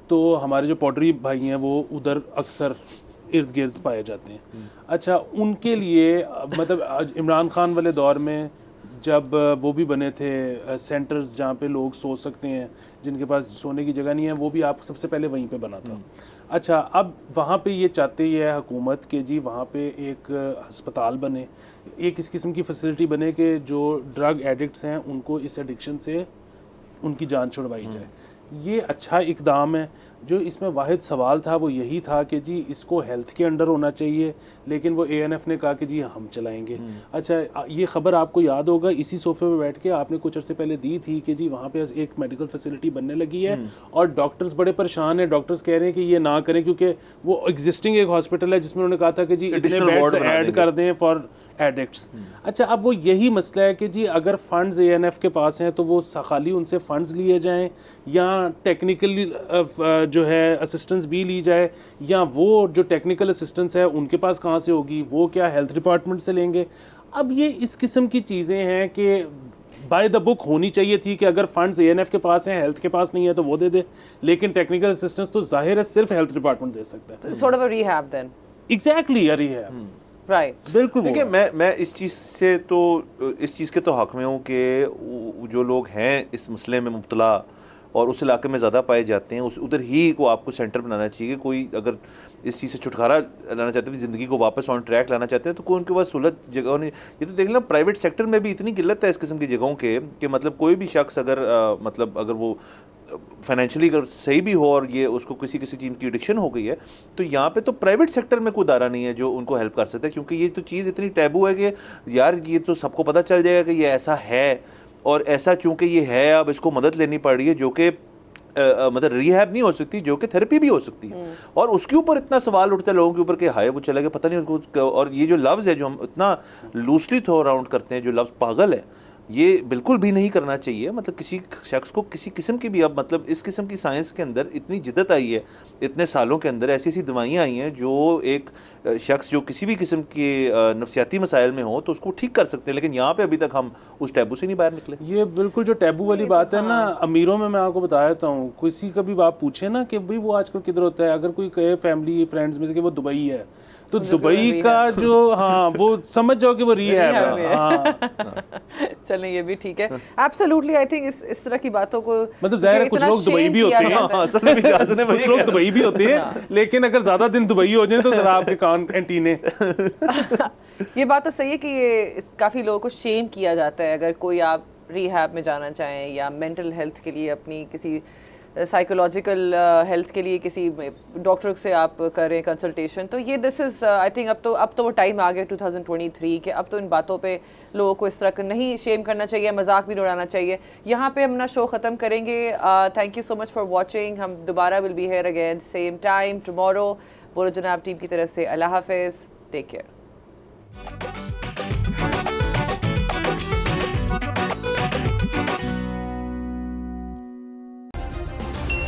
तो हमारे जो पॉटरी भाई हैं वो उधर अक्सर इर्द गिर्द पाए जाते हैं। अच्छा, उनके लिए मतलब इमरान खान वाले दौर में जब वो भी बने थे सेंटर्स जहाँ पे लोग सो सकते हैं, जिनके पास सोने की जगह नहीं है, वो भी आप सबसे पहले वहीं पे बना था। अच्छा, अब वहाँ पे ये चाहते ही है हुकूमत कि जी वहाँ पे एक अस्पताल बने, एक इस किस्म की फैसिलिटी बने कि जो ड्रग एडिक्ट्स हैं उनको इस एडिक्शन से उनकी जान छुड़वाई जाए। ये अच्छा इकदाम है। जो इसमें वाहिद सवाल था वो यही था कि जी इसको हेल्थ के अंडर होना चाहिए, लेकिन वो ANF ने कहा कि जी हम चलाएंगे। अच्छा, ये खबर आपको याद होगा, इसी सोफे पे बैठ के आपने कुछ अर्से पहले दी थी कि जी वहाँ पे एक मेडिकल फैसिलिटी बनने लगी है और डॉक्टर्स बड़े परेशान हैं। डॉक्टर्स कह रहे हैं कि ये ना करें क्योंकि वो एग्जिस्टिंग एक हॉस्पिटल है जिसमें उन्होंने कहा था कि जी इतने बेड्स ऐड कर दें फॉर एडिक्ट्स। अच्छा, अब वो यही मसला है कि जी अगर फंड्स ANF के पास हैं तो वो खाली उनसे फंड्स लिए जाएं या टेक्निकली जो है असिस्टेंस भी ली जाए, या वो जो टेक्निकल असिस्टेंस है उनके पास कहाँ से होगी, वो क्या हेल्थ डिपार्टमेंट से लेंगे। अब ये इस किस्म की चीज़ें हैं कि बाय द बुक होनी चाहिए थी कि अगर फंड्स ANF के पास हैं, हेल्थ के पास नहीं है तो वो दे दे, लेकिन टेक्निकल असिस्टेंस तो जाहिर है सिर्फ हेल्थ डिपार्टमेंट दे सकता है।
Sort of a rehab then.
Exactly, a rehab.
Right.
बिल्कुल वो
देखिए
है।
मैं इस चीज़ के तो हक में हूँ कि जो लोग हैं इस मसले में मुब्तला और उस इलाके में ज़्यादा पाए जाते हैं, उस उधर ही को आपको सेंटर बनाना चाहिए। कोई अगर इस चीज़ से छुटकारा लाना चाहते हैं, ज़िंदगी को वापस ऑन ट्रैक लाना चाहते हैं, तो कोई उनके पास सुलझ जगह नहीं। ये तो देख लेना, प्राइवेट सेक्टर में भी इतनी किल्लत है इस किस्म की जगहों के कि मतलब कोई भी शख्स अगर मतलब अगर वो फाइनेंशियली अगर सही भी हो और ये उसको किसी किसी चीज़ की एडिक्शन हो गई है, तो यहाँ पे तो प्राइवेट सेक्टर में कोई दायरा नहीं है जो उनको हेल्प कर सकता है, क्योंकि ये तो चीज़ इतनी टैबू है कि यार ये तो सबको पता चल जाएगा कि ये ऐसा है, और ऐसा चूंकि ये है अब इसको मदद लेनी पड़ रही है, जो कि मतलब रिहैब नहीं हो सकती, जो कि थेरेपी भी हो सकती है। और उसके ऊपर इतना सवाल उठता है लोगों के ऊपर कि हाय वो चला गया, पता नहीं उसको। और ये जो लफ्ज़ है जो हम इतना लूसली थ्रो अराउंड करते हैं, जो लफ्ज़ पागल है, ये बिल्कुल भी नहीं करना चाहिए। मतलब किसी शख्स को किसी किस्म की भी, अब मतलब इस किस्म की साइंस के अंदर इतनी जिद्दत आई है, इतने सालों के अंदर ऐसी ऐसी दवाइयाँ आई हैं जो एक शख्स जो किसी भी किस्म के नफसियाती मसाइल में हो तो उसको ठीक कर सकते हैं, लेकिन यहाँ पे अभी तक हम उस टैबू से नहीं बाहर निकले।
ये बिल्कुल जो टैबू वाली बात है ना, अमीरों में मैं आपको बता देता हूँ, किसी का भी आप पूछे ना कि भाई वो आजकल किधर होता है, अगर कोई कहे फैमिली फ्रेंड्स में से कि वो दुबई है, तो दुबई का जो हाँ वो समझ जाओ कि वो रिहैब है। हाँ
चलें, ये भी ठीक है। एब्सोल्युटली, आई थिंक इस तरह की बातों को
मतलब ज़ाहिर है कुछ लोग दुबई भी होते हैं, कुछ लोग दुबई भी होते हैं, लेकिन अगर ज़्यादा दिन दुबई हो जाए तो ज़रा आपके कान एंटीने।
ये बात तो सही है कि ये काफ़ी लोगों को शेम किया जाता है अगर कोई आप रिहैब में जाना चाहें या मेंटल हेल्थ के लिए, अपनी किसी साइकोलॉजिकल हेल्थ के लिए किसी डॉक्टर से आप करें कंसल्टेशन। तो ये दिस इज़ आई थिंक अब तो वो टाइम आ गया 2023 के अब तो इन बातों पे लोगों को इस तरह नहीं शेम करना चाहिए, मजाक भी नहीं उड़ाना चाहिए। यहाँ पे हम अपना शो ख़त्म करेंगे। Thank you so much for watching. हम दोबारा will be here again same time tomorrow. बोलो जनाब टीम की तरफ से अल्लाह हाफिज़, टेक केयर।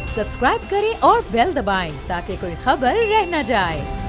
सब्सक्राइब करें और बेल दबाएं ताकि कोई खबर रह न जाए।